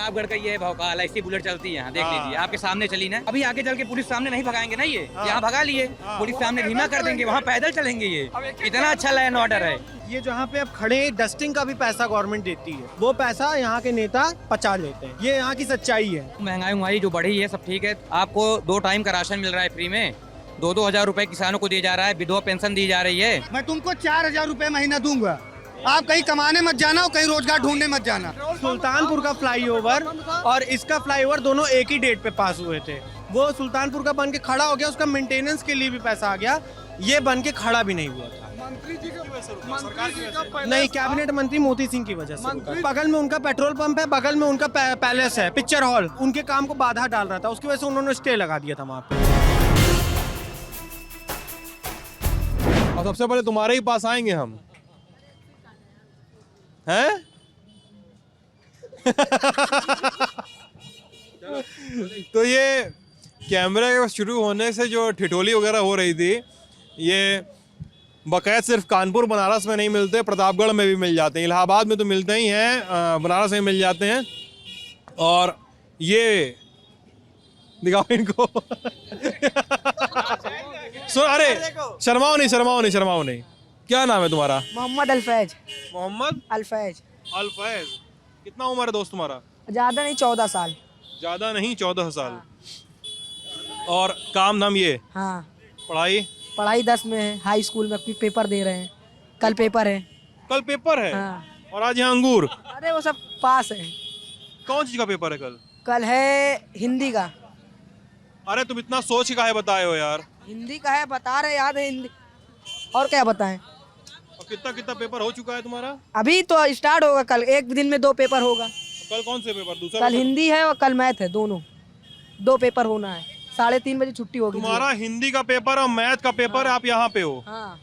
प्रतापगढ़ का ये है भौकाल, ऐसी बुलेट चलती है यहाँ, देख लीजिए आपके सामने चली ना। अभी आगे चल के पुलिस सामने नहीं भगाएंगे ना, ये यहाँ भगा लिए, पुलिस सामने धीमा कर देंगे, वहाँ पैदल चलेंगे। ये इतना अच्छा लॉ एंड ऑर्डर है। ये जहाँ पे अब खड़े हैं, डस्टिंग का भी पैसा गवर्नमेंट देती है, वो पैसा यहाँ के नेता पचा लेते हैं। ये यहाँ की सच्चाई है। महंगाई जो बढ़ी है सब ठीक है, आपको 2 टाइम का राशन मिल रहा है फ्री में, 2-2 हजार रुपए किसानों को दिया जा रहा है, विधवा पेंशन दी जा रही है। मैं तुमको 4,000 रुपए महीना दूंगा, आप कहीं कमाने मत जाना और कहीं रोजगार ढूंढने मत जाना। सुल्तानपुर का फ्लाईओवर और इसका फ्लाईओवर दोनों एक ही डेट पे पास हुए थे। वो सुल्तानपुर का बन के खड़ा हो गया, उसका मेंटेनेंस के लिए भी पैसा आ गया, ये बन के खड़ा भी नहीं हुआ था। मंत्री जी का नहीं, कैबिनेट मंत्री मोती सिंह की वजह से। बगल में उनका पेट्रोल पंप है, बगल में उनका पैलेस है, पिक्चर हॉल, उनके काम को बाधा डाल रहा था, उसकी वजह से उन्होंने स्टे लगा दिया था वहाँ पे। और सबसे पहले तुम्हारे ही पास आएंगे हम, हैं? तो ये कैमरे के शुरू होने से जो ठिठोली वगैरह हो रही थी, ये बकायद सिर्फ कानपुर बनारस में नहीं मिलते, प्रतापगढ़ में भी मिल जाते हैं, इलाहाबाद में तो मिलते ही हैं, बनारस में मिल जाते हैं। और ये दिखाओ इनको। सुन, अरे शर्माओ नहीं। क्या नाम है तुम्हारा? मोहम्मद अल्फैज। मोहम्मद अल्फैज। अल्फैज। कितना उम्र है दोस्त तुम्हारा? ज्यादा नहीं, 14 साल। ज्यादा नहीं, 14 साल। और काम धाम ये? हाँ। पढ़ाई 10 में है, हाई स्कूल में पेपर दे रहे हैं, कल पेपर है। कल पेपर है? हाँ। और आज यहाँ अंगूर? अरे वो सब पास है। कौन चीज का पेपर है कल? कल है हिंदी का। अरे तुम इतना सोच के काहे बताए हो यार? हिंदी का है, बता रहे, याद है हिंदी, और क्या बताएं। और कितना पेपर हो चुका है तुम्हारा? अभी तो स्टार्ट होगा, कल एक दिन में 2 पेपर होगा। कल कौन से पेपर? दूसरा कल पेपर? हिंदी है और कल मैथ है, दोनों 2 पेपर होना है। 3:30 बजे छुट्टी होगी। तुम्हारा हिंदी का पेपर और मैथ का पेपर, आप यहाँ पे हो? हाँ।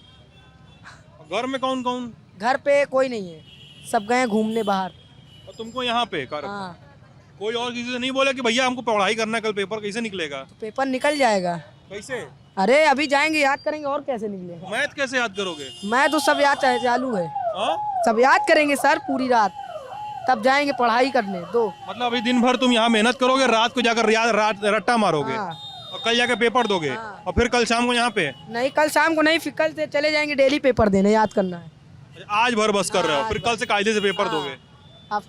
घर में कौन कौन? घर पे कोई नहीं है, सब गए घूमने बाहर। और तुमको यहाँ पे कर? हाँ। कोई और किसी से नहीं बोले कि भैया हमको पढ़ाई करना है, कल पेपर कैसे निकलेगा? तो पेपर निकल जाएगा। कैसे? अरे अभी जाएंगे, याद करेंगे, और कैसे निकलेगा। मैथ कैसे याद करोगे? मैं तो सब याद चालू है। हाँ? सब याद करेंगे सर पूरी रात, तब जाएंगे पढ़ाई करने। मतलब अभी दिन भर तुम यहाँ मेहनत करोगे, रात को जाकर रट्टा मारोगे। हाँ। और कल जाके पेपर दोगे। हाँ। और फिर कल शाम को यहाँ पे? नहीं, कल शाम को नहीं, फिर कल से चले जाएंगे डेली पेपर देने, याद करना है। आज भर बस कर रहे हो, फिर कल से कायदे से पेपर दोगे। आप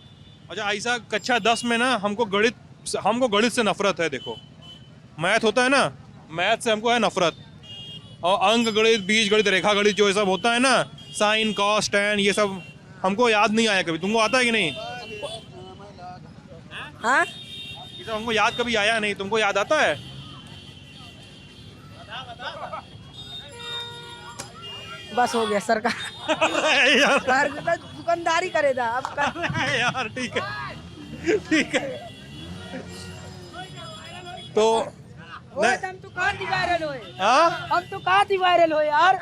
अच्छा, ऐसा कक्षा 10 में ना हमको गणित से नफरत है। देखो, मैथ होता है ना, मैथ से हमको है नफरत। और अंक गणित, बीज गणित, रेखा गणित जो ये सब होता है ना, साइन कॉस टैन, ये सब हमको याद नहीं आया कभी। तुमको आता है कि नहीं? हाँ, ये सब हमको याद कभी आया नहीं, तुमको याद आता है? बस हो गया सरकार। यार, दुकानदारी करेगा अब यार ठीक है। तो हम तो कहाँ थी वायरल होए। हाँ? हम तो कहाँ थी वायरल हो यार।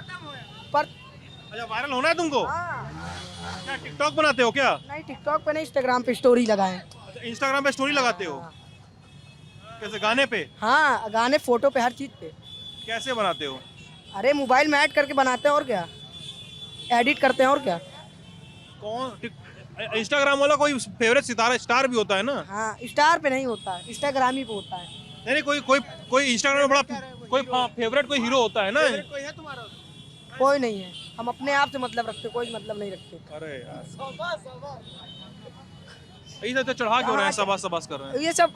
पर अच्छा, वायरल होना है तुमको? क्या टिकटॉक बनाते हो क्या? नहीं, टिकटॉक पे नहीं, इंस्टाग्राम पे स्टोरी लगाए। अच्छा, इंस्टाग्राम पे स्टोरी लगाते हो? कैसे, गाने पे? हाँ, गाने, फोटो पे, हर चीज पे। कैसे बनाते हो? अरे मोबाइल में ऐड करके बनाते हैं, और क्या, एडिट करते हैं, और क्या। कौन इंस्टाग्राम वाला कोई फेवरेट सितारा स्टार भी होता है ना? हाँ, स्टार पे नहीं होता है, इंस्टाग्राम ही पे होता है। नहीं, कोई इंस्टाग्राम में बड़ा कोई फेवरेट कोई हीरो होता है ना? कोई है तुम्हारा? कोई नहीं है, हम अपने आप से मतलब रखते, कोई मतलब नहीं रखते। अरे यार, यही तो चढ़ा क्यों रहे हैं, सबस कर रहे हैं? ये सब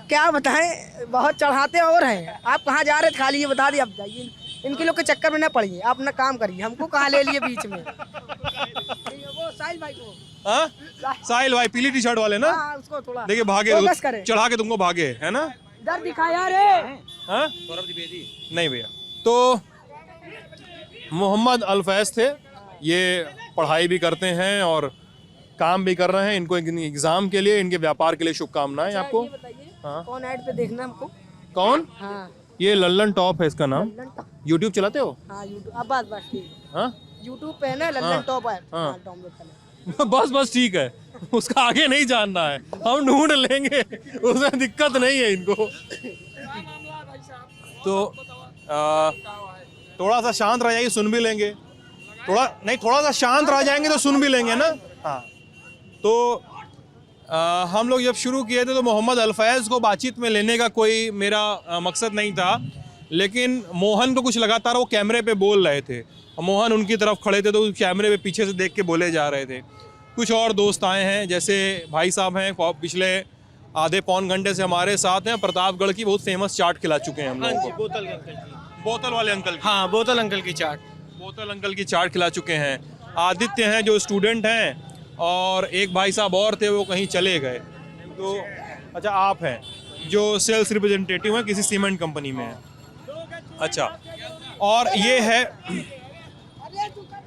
क्या बताएं, बहुत चढ़ाते और हैं। आप कहाँ जा रहे थे, खाली ये बता दिए, अब जाइए, इनके लोग के चक्कर में न पड़िए, आप अपना काम करिए, हमको कहाँ ले लिए बीच में। वो साहिल भाई को, हाँ? साहिल भाई पीली टी शर्ट वाले ना? हाँ, उसको थोड़ा देखिए भागे, फोकस करें। चढ़ा के तुमको भागे, है ना? इधर दिखाया रे। हाँ? नहीं भैया, तो मोहम्मद अल्फैज थे, ये पढ़ाई भी करते हैं और काम भी कर रहे हैं। इनको एग्जाम के लिए, इनके व्यापार के लिए शुभकामनाएं आपको। ये बताइए, हाँ? कौन ऐड पे देखना हमको? कौन? हाँ, ये लल्लन टॉप है इसका नाम। यूट्यूब चलाते हो? हाँ, यूट्यूब, अब बस ठीक है। हाँ? यूट्यूब पे है ना, लल्लन टॉप है। हाँ। डाउनलोड करना। बस ठीक है, उसका आगे नहीं जानना है, हम ढूंढ लेंगे, उसमें दिक्कत नहीं है इनको। तो थोड़ा सा शांत रह जाइए, सुन भी लेंगे। थोड़ा सा शांत रह जाएंगे तो सुन भी लेंगे ना। हाँ, तो हम लोग जब शुरू किए थे तो मोहम्मद अल-फैज़ को बातचीत में लेने का कोई मेरा मकसद नहीं था, लेकिन मोहन को कुछ लगातार वो कैमरे पे बोल रहे थे और मोहन उनकी तरफ खड़े थे तो कैमरे पे पीछे से देख के बोले जा रहे थे। कुछ और दोस्त आए हैं, जैसे भाई साहब हैं, पिछले आधे पौन घंटे से हमारे साथ हैं, प्रतापगढ़ की बहुत फेमस चाट खिला चुके हैं हम लोगों को। बोतल वाले अंकल की। हाँ, बोतल अंकल की चाट। बोतल अंकल की चाट खिला चुके हैं। आदित्य हैं जो स्टूडेंट हैं, और एक भाई साहब और थे वो कहीं चले गए। तो अच्छा, आप हैं जो सेल्स रिप्रेजेंटेटिव हैं किसी सीमेंट कंपनी में हैं। अच्छा, और ये है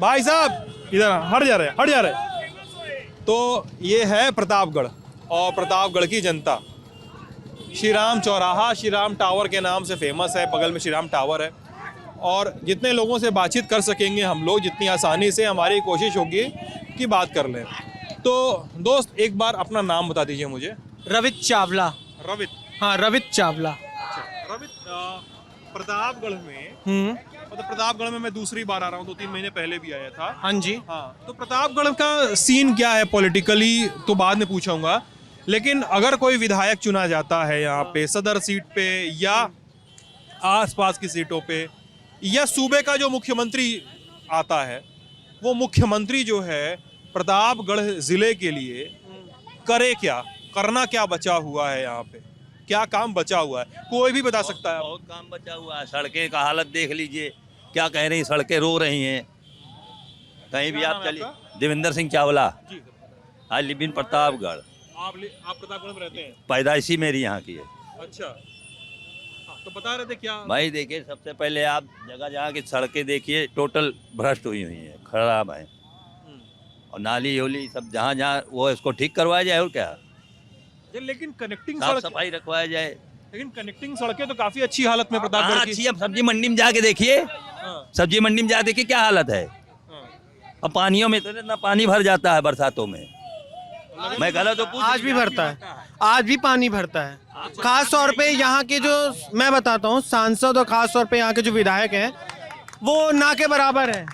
भाई साहब, इधर हट जा रहे। तो ये है प्रतापगढ़ और प्रतापगढ़ की जनता। श्री राम चौराहा श्री राम टावर के नाम से फेमस है, बगल में श्री राम टावर है, और जितने लोगों से बातचीत कर सकेंगे हम लोग, जितनी आसानी से, हमारी कोशिश होगी कि बात कर लें। तो दोस्त, एक बार अपना नाम बता दीजिए मुझे। रवित चावला। रवित? हाँ, रवित चावला। अच्छा, रवित, प्रतापगढ़ में, मतलब प्रतापगढ़ में मैं दूसरी बार आ रहा हूँ, 2-3 महीने पहले भी आया था। हाँ जी। हाँ, तो प्रतापगढ़ का सीन क्या है पॉलिटिकली तो बाद में पूछूंगा, लेकिन अगर कोई विधायक चुना जाता है यहाँ पे सदर सीट पे या आसपास की सीटों पे, या सूबे का जो मुख्यमंत्री आता है, वो मुख्यमंत्री जो है प्रतापगढ़ जिले के लिए करे क्या, करना क्या बचा हुआ है यहाँ पे, क्या काम बचा हुआ है, कोई भी बता सकता है। बहुत काम बचा हुआ है। सड़कें का हालत देख लीजिए, क्या कह रही, सड़कें रो रही हैं। कहीं भी आप चलिए। Devendra Singh Chawla, I live in Pratapgarh. आप प्रतापगढ़ में रहते हैं? पैदाइशी मेरी यहाँ की है। अच्छा, हाँ, तो बता रहे थे क्या? भाई देखिए, सबसे पहले आप जगह जहाँ की सड़कें देखिए, टोटल भ्रष्ट हुई है, खराब है, और नाली होली सब जहाँ जहाँ वो इसको ठीक करवाया जाए, और क्या, लेकिन कनेक्टिंग साफ सफाई रखवाया जाए। लेकिन कनेक्टिंग सड़कें तो काफी अच्छी हालत में प्रतापगढ़ की। अच्छी, अब सब्जी मंडी में जाके देखिए, सब्जी मंडी में जाके देखिए क्या हालत है। अब पानियों में तो इतना पानी भर जाता है बरसातों में, मैं गलत तो पूछ, आज भी भरता है, आज भी पानी भरता है। खास तौर पे यहाँ के जो, मैं बताता हूँ, सांसद और खास तौर पे यहाँ के जो विधायक हैं, वो ना के बराबर है,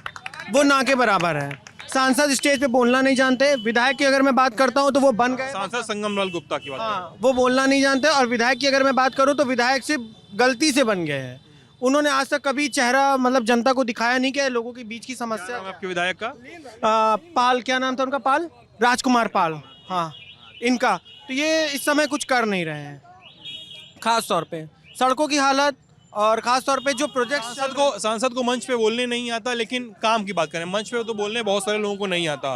वो ना के बराबर है। सांसद स्टेज पे बोलना नहीं जानते, विधायक की अगर मैं बात करता हूँ तो वो बन गए। सांसद संगमलाल गुप्ता की बात। हाँ, वो बोलना नहीं जानते, और विधायक की अगर मैं बात करूँ तो विधायक सिर्फ गलती से बन गए हैं। उन्होंने आज तक कभी चेहरा मतलब जनता को दिखाया नहीं कि लोगों के बीच की समस्या। आपके विधायक का पाल, क्या नाम था उनका? पाल, राजकुमार पाल। हाँ, इनका तो ये इस समय कुछ कर नहीं रहे हैं। खास तौर पे सड़कों की हालत, और खास तौर पे जो प्रोजेक्ट, सांसद को मंच पे बोलने नहीं आता, लेकिन काम की बात करें, मंच पे तो बोलने बहुत सारे लोगों को नहीं आता,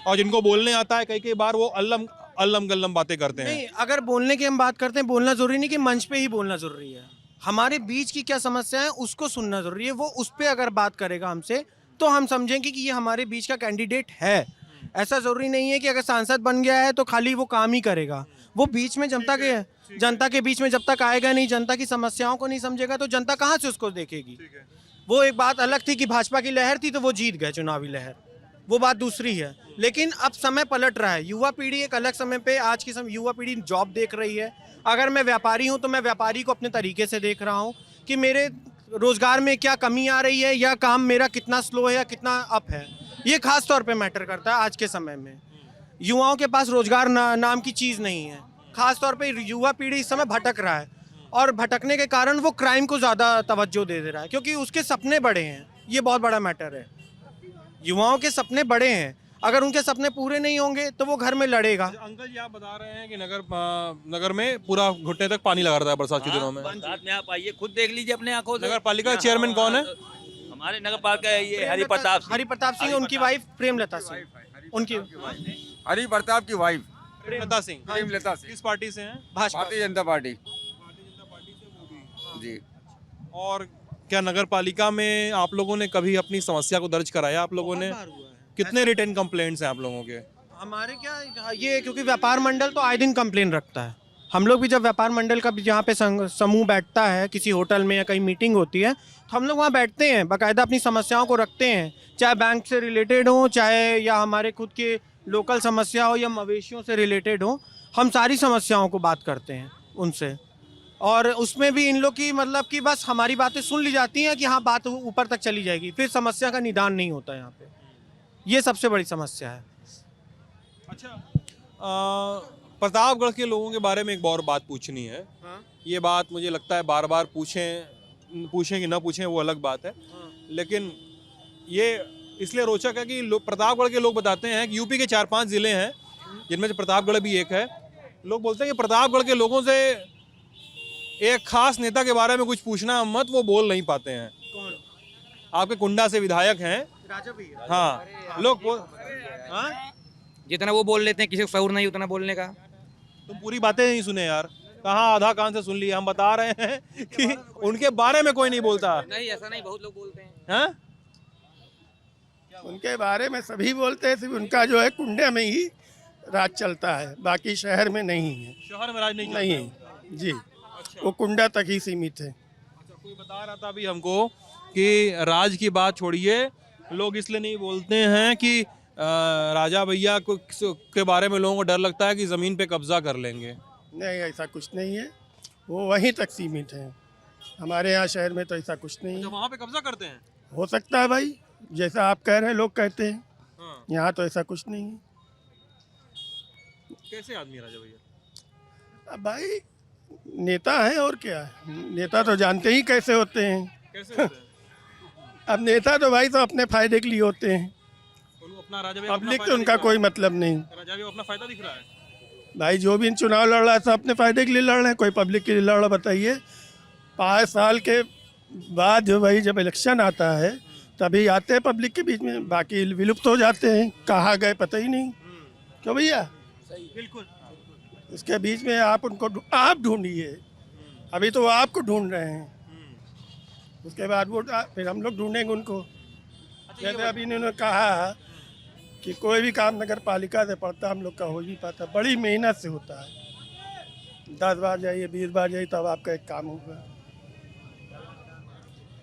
और जिनको बोलने आता है कई बार वो अल्लम गल्लम बातें करते हैं। नहीं, अगर बोलने की हम बात करते हैं, बोलना जरूरी नहीं कि मंच पे ही बोलना जरूरी है। हमारे बीच की क्या समस्या है उसको सुनना जरूरी है। वो उस पर अगर बात करेगा हमसे तो हम समझेंगे कि ये हमारे बीच का कैंडिडेट है। ऐसा जरूरी नहीं है कि अगर सांसद बन गया है तो खाली वो काम ही करेगा। वो बीच में जनता के बीच में जब तक आएगा नहीं, जनता की समस्याओं को नहीं समझेगा, तो जनता कहाँ से उसको देखेगी। वो एक बात अलग थी कि भाजपा की लहर थी तो वो जीत गए चुनावी लहर, वो बात दूसरी है। लेकिन अब समय पलट रहा है, युवा पीढ़ी एक अलग समय पे, आज की समय युवा पीढ़ी जॉब देख रही है। अगर मैं व्यापारी हूँ तो मैं व्यापारी को अपने तरीके से देख रहा हूँ कि मेरे रोजगार में क्या कमी आ रही है, या काम मेरा कितना स्लो है या कितना अप है। ये खास तौर पे मैटर करता है आज के समय में। युवाओं के पास रोजगार नाम की चीज़ नहीं है। खास तौर पे युवा पीढ़ी इस समय भटक रहा है, और भटकने के कारण वो क्राइम को ज़्यादा तवज्जो दे रहा है, क्योंकि उसके सपने बड़े हैं। ये बहुत बड़ा मैटर है। युवाओं के सपने बड़े हैं, अगर उनके सपने पूरे नहीं होंगे तो वो घर में लड़ेगा। अंकल जी, आप बता रहे हैं कि नगर में पूरा घुटने तक पानी लगा रहता है बरसात के दिनों में। बरसात में आप आइए, खुद देख लीजिए अपने आंखों से। नगर पालिका चेयरमैन कौन है? हमारे नगर पालिका ये हरिप्रताप सिंह, उनकी वाइफ प्रेमलता सिंह, उनकी हरिप्रताप की वाइफ प्रेमलता सिंह। प्रेमलता सिंह किस पार्टी से हैं? भारतीय जनता पार्टी जी। और क्या नगर पालिका में आप लोगों ने कभी अपनी समस्या को दर्ज कराया? आप लोगों ने कितने रिटर्न कंप्लेंट्स हैं आप लोगों के? हमारे क्या ये, क्योंकि व्यापार मंडल तो आए दिन कंप्लेन रखता है। हम लोग भी जब व्यापार मंडल का जहाँ पे समूह बैठता है किसी होटल में या कहीं मीटिंग होती है, तो हम लोग वहाँ बैठते हैं, बाकायदा अपनी समस्याओं को रखते हैं, चाहे बैंक से रिलेटेड हो, चाहे या हमारे खुद के लोकल समस्या हो, या मवेशियों से रिलेटेड हो। हम सारी समस्याओं को बात करते हैं उनसे, और उसमें भी इन लोग की मतलब कि बस हमारी बातें सुन ली जाती हैं कि हाँ बात ऊपर तक चली जाएगी, फिर समस्या का निदान नहीं होता यहाँ पे। ये सबसे बड़ी समस्या है। अच्छा, प्रतापगढ़ के लोगों के बारे में एक और बात पूछनी है। ये बात मुझे लगता है बार बार पूछें कि ना पूछें वो अलग बात है, लेकिन ये इसलिए रोचक है कि प्रतापगढ़ के लोग बताते हैं कि यूपी के 4-5 ज़िले हैं जिनमें से प्रतापगढ़ भी एक है। लोग बोलते हैं कि प्रतापगढ़ के लोगों से एक खास नेता के बारे में कुछ पूछना मत, वो बोल नहीं पाते हैं। कौन? आपके कुंडा से विधायक हैं। राजा भैया। हाँ, लोग हाँ? जितना वो बोल लेते हैं, किसी को शऊर नहीं उतना बोलने का। तुम पूरी बातें नहीं सुने यार, कहाँ आधा कान से सुन लिया। हम बता रहे हैं कि उनके बारे में कोई नहीं बोलता। नहीं, ऐसा नहीं, बहुत लोग बोलते हैं। हाँ? उनके बारे में सभी बोलते हैं, सिर्फ उनका जो है कुंडे में ही राज चलता है, बाकी शहर में नहीं है। शहर में राज नहीं चलता? नहीं जी, वो कुंडा तक ही सीमित है। कोई बता रहा था अभी हमको कि राज की बात छोड़िए, लोग इसलिए नहीं बोलते हैं कि राजा भैया को के बारे में लोगों को डर लगता है कि ज़मीन पे कब्जा कर लेंगे। नहीं, ऐसा कुछ नहीं है, वो वहीं तक सीमित है। हमारे यहाँ शहर में तो ऐसा कुछ नहीं तो है। वहाँ पे कब्जा करते हैं? हो सकता है भाई, जैसा आप कह रहे हैं लोग कहते हैं। हाँ। यहाँ तो ऐसा कुछ नहीं है। कैसे आदमी राजा भैया? अब भाई नेता है और क्या है, नेता तो जानते ही कैसे होते हैं। कैसे होते हैं? अब नेता तो भाई तो अपने फायदे के लिए होते हैं, उनको अपना राजा भैया अपना पब्लिक फायदा तो उनका दिख कोई रहा मतलब नहीं। है। राजा भैया अपना फायदा दिख रहा है। भाई जो भी चुनाव लड़ रहा है सब अपने फायदे के लिए लड़ रहे हैं, कोई पब्लिक के लिए लड़ रहा है? बताइए। 5 साल के बाद जो भाई जब इलेक्शन आता है तभी आते हैं पब्लिक के बीच में, बाकी विलुप्त हो जाते हैं, कहाँ गए पता ही नहीं। क्यों भैया? बिल्कुल। इसके बीच में आप उनको आप ढूंढिए, अभी तो वो आपको ढूंढ रहे हैं, उसके बाद वो फिर हम लोग ढूंढेंगे उनको। जैसे अभी इन्होंने कहा कि कोई भी काम नगर पालिका से पड़ता हम लोग का हो नहीं पाता, बड़ी मेहनत से होता है। 10 बार जाइए, 20 बार जाइए, तब आपका एक काम होगा।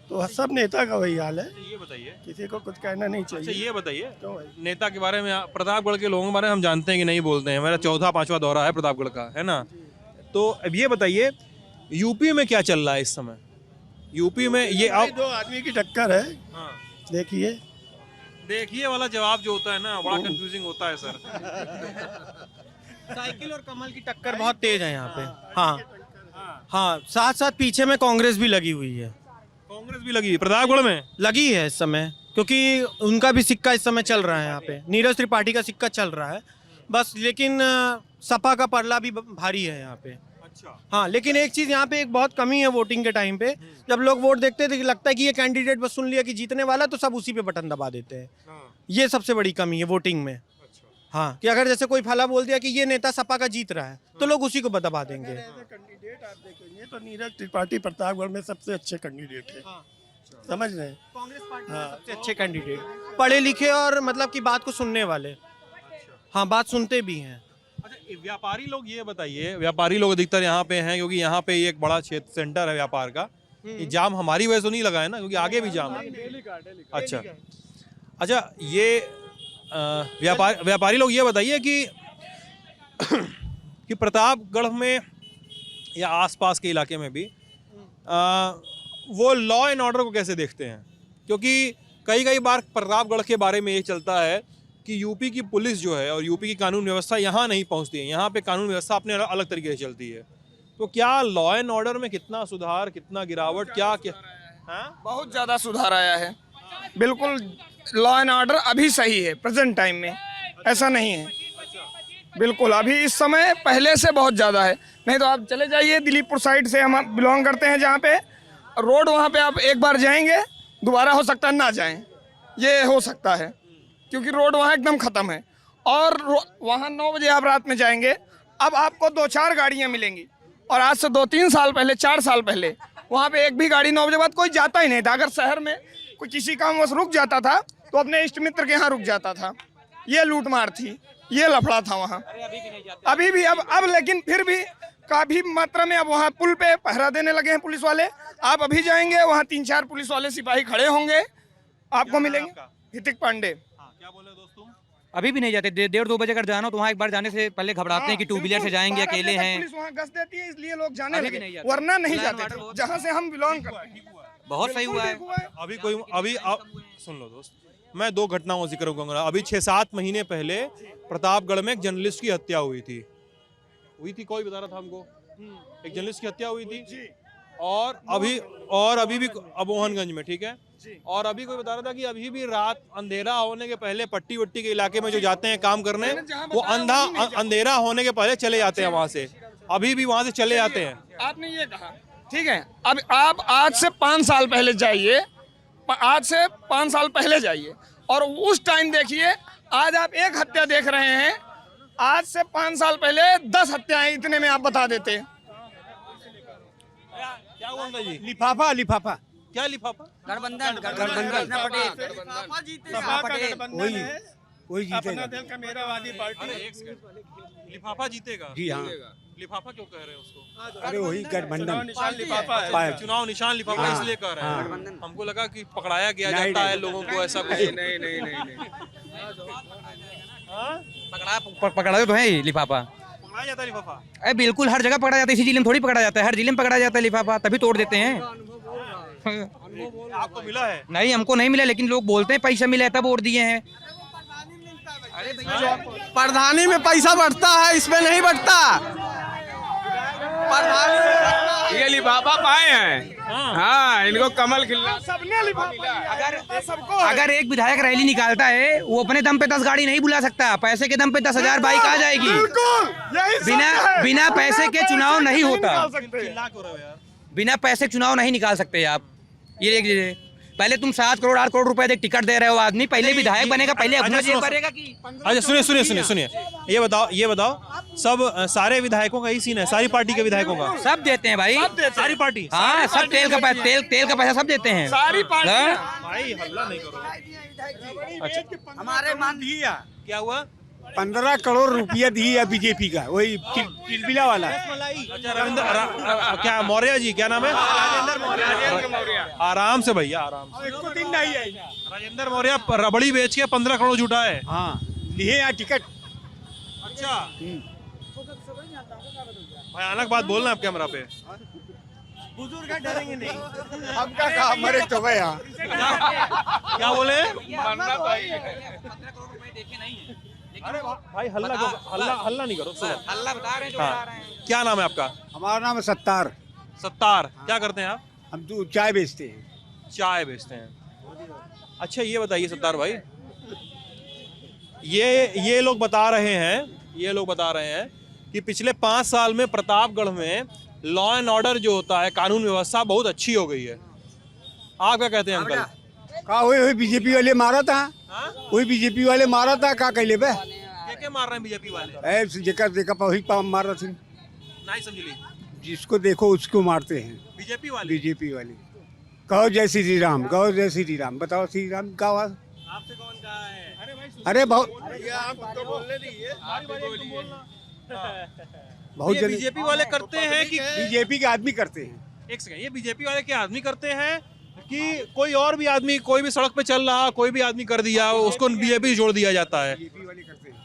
तो सब नेता का वही हाल है, ये बताइए, किसी को कुछ कहना नहीं अच्छा चाहिए। ये बताइए, क्यों भाई? नेता के बारे में प्रतापगढ़ के लोगों के बारे में हम जानते हैं कि नहीं बोलते हैं। मेरा 4था-5वां दौरा है प्रतापगढ़ का, है ना? तो अब ये बताइए यूपी में क्या चल रहा है इस समय? यूपी में ये भाई 2 आदमी की टक्कर है, हाँ, देखिए वाला जवाब जो होता है ना बड़ा कंफ्यूजिंग होता है सर। साइकिल और कमल की टक्कर बहुत तेज है यहाँ पे। हाँ हाँ, साथ साथ पीछे में कांग्रेस भी लगी हुई है। कांग्रेस भी लगी प्रतापगढ़ में? लगी है इस समय, क्योंकि उनका भी सिक्का इस समय चल रहा है यहाँ पे। नीरज त्रिपाठी का सिक्का चल रहा है बस, लेकिन सपा का पलड़ा भी भारी है यहाँ पे। अच्छा। हाँ, लेकिन एक चीज़ यहाँ पे एक बहुत कमी है वोटिंग के टाइम पे। जब लोग वोट देखते हैं तो लगता है कि ये कैंडिडेट बस सुन लिया कि जीतने वाला, तो सब उसी पे बटन दबा देते हैं। ये सबसे बड़ी कमी है वोटिंग में। हाँ, कि अगर जैसे कोई फला बोल दिया कि ये नेता सपा का जीत रहा है तो लोग उसी को दबा देंगे। कैंडिडेट आप देखेंगे तो नीरज त्रिपाठी प्रतापगढ़ में सबसे अच्छे कैंडिडेट है। समझ रहे हैं? कांग्रेस पार्टी में सबसे अच्छे कैंडिडेट, पढ़े लिखे और मतलब की बात को सुनने वाले। हाँ, बात सुनते भी हैं। अच्छा, ये व्यापारी लोग ये बताइए, व्यापारी लोग अधिकतर यहाँ पे हैं क्योंकि यहाँ पे एक बड़ा क्षेत्र सेंटर है व्यापार का। ये जाम हमारी वजह से नहीं लगा है ना, क्योंकि आगे भी जाम है। अच्छा अच्छा, ये व्यापारी लोग ये बताइए कि प्रतापगढ़ में या आसपास के इलाके में भी वो लॉ एंड ऑर्डर को कैसे देखते हैं? क्योंकि कई बार प्रतापगढ़ के बारे में ये चलता है कि यूपी की पुलिस जो है और यूपी की कानून व्यवस्था यहाँ नहीं पहुँचती है, यहाँ पे कानून व्यवस्था अपने अलग तरीके से चलती है। तो क्या लॉ एंड ऑर्डर में कितना सुधार, कितना गिरावट, क्या क्या? हाँ, बहुत ज़्यादा सुधार आया है। बिल्कुल लॉ एंड ऑर्डर अभी सही है प्रेजेंट टाइम में, ऐसा नहीं है। बिल्कुल अभी इस समय पहले से बहुत ज़्यादा है। नहीं तो आप चले जाइए दिलीपपुर साइड से, हम बिलोंग करते हैं जहाँ पे रोड, वहाँ पे आप एक बार जाएंगे दोबारा हो सकता है ना जाएं, ये हो सकता है क्योंकि रोड वहाँ एकदम ख़त्म है। और वहाँ 9 बजे आप रात में जाएंगे, अब आपको 2-4 गाड़ियाँ मिलेंगी, और आज से 2-3 साल पहले, 4 साल पहले वहाँ पे एक भी गाड़ी 9 बजे बाद कोई जाता ही नहीं था। अगर शहर में कोई किसी काम बस रुक जाता था तो अपने इष्ट मित्र के यहाँ रुक जाता था। ये लूट मार थी, ये लफड़ा था वहाँ। अभी भी अब लेकिन फिर भी काफ़ी मात्रा में अब वहाँ पुल पे पहरा देने लगे हैं पुलिस वाले। आप अभी जाएंगे वहाँ 3-4 पुलिस वाले सिपाही खड़े होंगे, आपको मिलेंगे। हितिक पांडे। क्या बोले दोस्तों? अभी भी नहीं जाते। 1:30-2 बजे अगर जाना हो तो वहाँ एक बार जाने से पहले घबराते हैं कि 2 व्हीलर से जाएंगे, अकेले हैं। पुलिस वहाँ गश्त देती है इसलिए लोग जाने अभी भी लगे, नहीं जाते। वरना नहीं लैंड जाते वाटर थे जहाँ से हम बिलोंग करते हैं। बहुत सही हुआ है। अभी सुन लो दोस्त, मैं 2 घटनाओं का जिक्र करूंगा। अभी 6-7 महीने पहले प्रतापगढ़ में एक जर्नलिस्ट की हत्या हुई थी, हुई थी, कोई बता रहा था हमको, एक जर्नलिस्ट की हत्या हुई थी, और अभी भी अब मोहनगंज में, ठीक है, और अभी कोई बता रहा था कि अभी भी रात अंधेरा होने के पहले पट्टी वट्टी के इलाके में जो जाते हैं काम करने, वो अंधेरा होने के पहले चले जाते हैं वहां से, अभी भी वहां से चले जाते हैं। आपने ये कहा, ठीक है, अब आप आज से 5 साल पहले जाइए, आज से 5 साल पहले जाइए और उस टाइम देखिए, आज आप एक हत्या देख रहे हैं, आज से 5 साल पहले 10 हत्याएं इतने में आप बता देते। क्या हुआ अंकल जी? लिफाफा लिफाफा क्या लिफाफा? गठबंधन वही अपना दल का मेरावादी पार्टी। लिफाफा जीतेगा? जी हाँ। लिफाफा क्यों कह रहे हैं उसको? अरे वही गठबंधन निशान लिफाफा है। चुनाव निशान लिफाफा इसलिए कह रहे हैं, हमको लगा कि पकड़ाया गया जाता है लोगों को, ऐसा कुछ नहीं। पकड़ा तो है ही लिफाफा, पकड़ाया जाता है लिफाफा। अरे बिल्कुल हर जगह पकड़ा जाता है, इसी जिले में थोड़ी पकड़ा जाता है, हर जिले में पकड़ा जाता है लिफाफा, तभी तोड़ देते हैं। आपको मिला है? नहीं, हमको नहीं मिला, लेकिन लोग बोलते हैं पैसा मिला है तब वोट दिए हैं। प्रधानी में पैसा बढ़ता है, इसमें नहीं बढ़ता। ये लिफाफा पाए हैं, हाँ, इनको कमल खिला। अगर एक विधायक रैली निकालता है, वो अपने दम पे 10 गाड़ी नहीं बुला सकता, पैसे के दम पे 10,000 बाइक आ जाएगी। बिना पैसे के चुनाव नहीं होता, बिना पैसे चुनाव नहीं निकाल सकते आप। ये एक पहले तुम 7 करोड़ 8 करोड़ रुपए टिकट दे रहे हो आदमी, पहले विधायक बनेगा, पहले अपना जेब भरेगा कि। अच्छा सुनिए, ये बताओ सब सारे विधायकों का ही सीन है, सारी पार्टी के विधायकों का? सब देते हैं भाई, सारी पार्टी? हाँ, सब तेल का पैसा सब देते हैं सारी पार्टी। भाई हल्ला नहीं करो। अच्छा, हमारे मान दिया क्या हुआ? 15 करोड़ रुपया दिया बीजेपी का, वही चिलबिला वाला। अच्छा, क्या मौर्य जी, क्या नाम है? राजेंद्र मौर्य। आराम से भैया, आराम से। इसको दिन नहीं आई। राजेंद्र मौर्य रबड़ी बेच के 15 करोड़ जुटा है। हाँ, लिए यहाँ टिकट। अच्छा, भयानक बात बोलना आप कैमरा पे। बुजुर्ग डरेंगे नहीं। हमका कहा मरे तो गया। क्या बोले? अरे भाई हल्ला नहीं करो, सुनो। हल्ला बता रहे हैं, जो बता रहे हैं। क्या नाम है आपका? हमारा नाम है सत्तार। सत्तार। क्या करते हैं आप? हम तो चाय बेचते हैं। चाय बेचते हैं। अच्छा, ये बताइए सत्तार भाई, ये लोग बता रहे हैं कि पिछले 5 साल में प्रतापगढ़ में लॉ एंड ऑर्डर जो होता है, कानून व्यवस्था बहुत अच्छी हो गई है। आप क्या कहते हैं अंकल? का वही बीजेपी वाले मारा था, वही बीजेपी वाले मारा था, का कहले बे? क्या मार रहे हैं बीजेपी वाले? जेकर देखा वही पाम मार रहा थी। नहीं समझली? जिसको देखो उसको मारते हैं बीजेपी वाले। बीजेपी वाले। कहो जय श्री राम, कहो जय श्री राम, बताओ श्री राम का आवाज आपसे कौन कहा है? अरे बहुत बहुत ये बीजेपी वाले करते हैं कि बीजेपी के आदमी करते हैं? एक सेकंड, ये बीजेपी वाले के आदमी करते हैं कि कोई और भी आदमी, कोई भी सड़क पे चल रहा, कोई भी आदमी कर दिया, उसको बीजेपी जोड़ दिया जाता है? बीजेपी वाले करते हैं।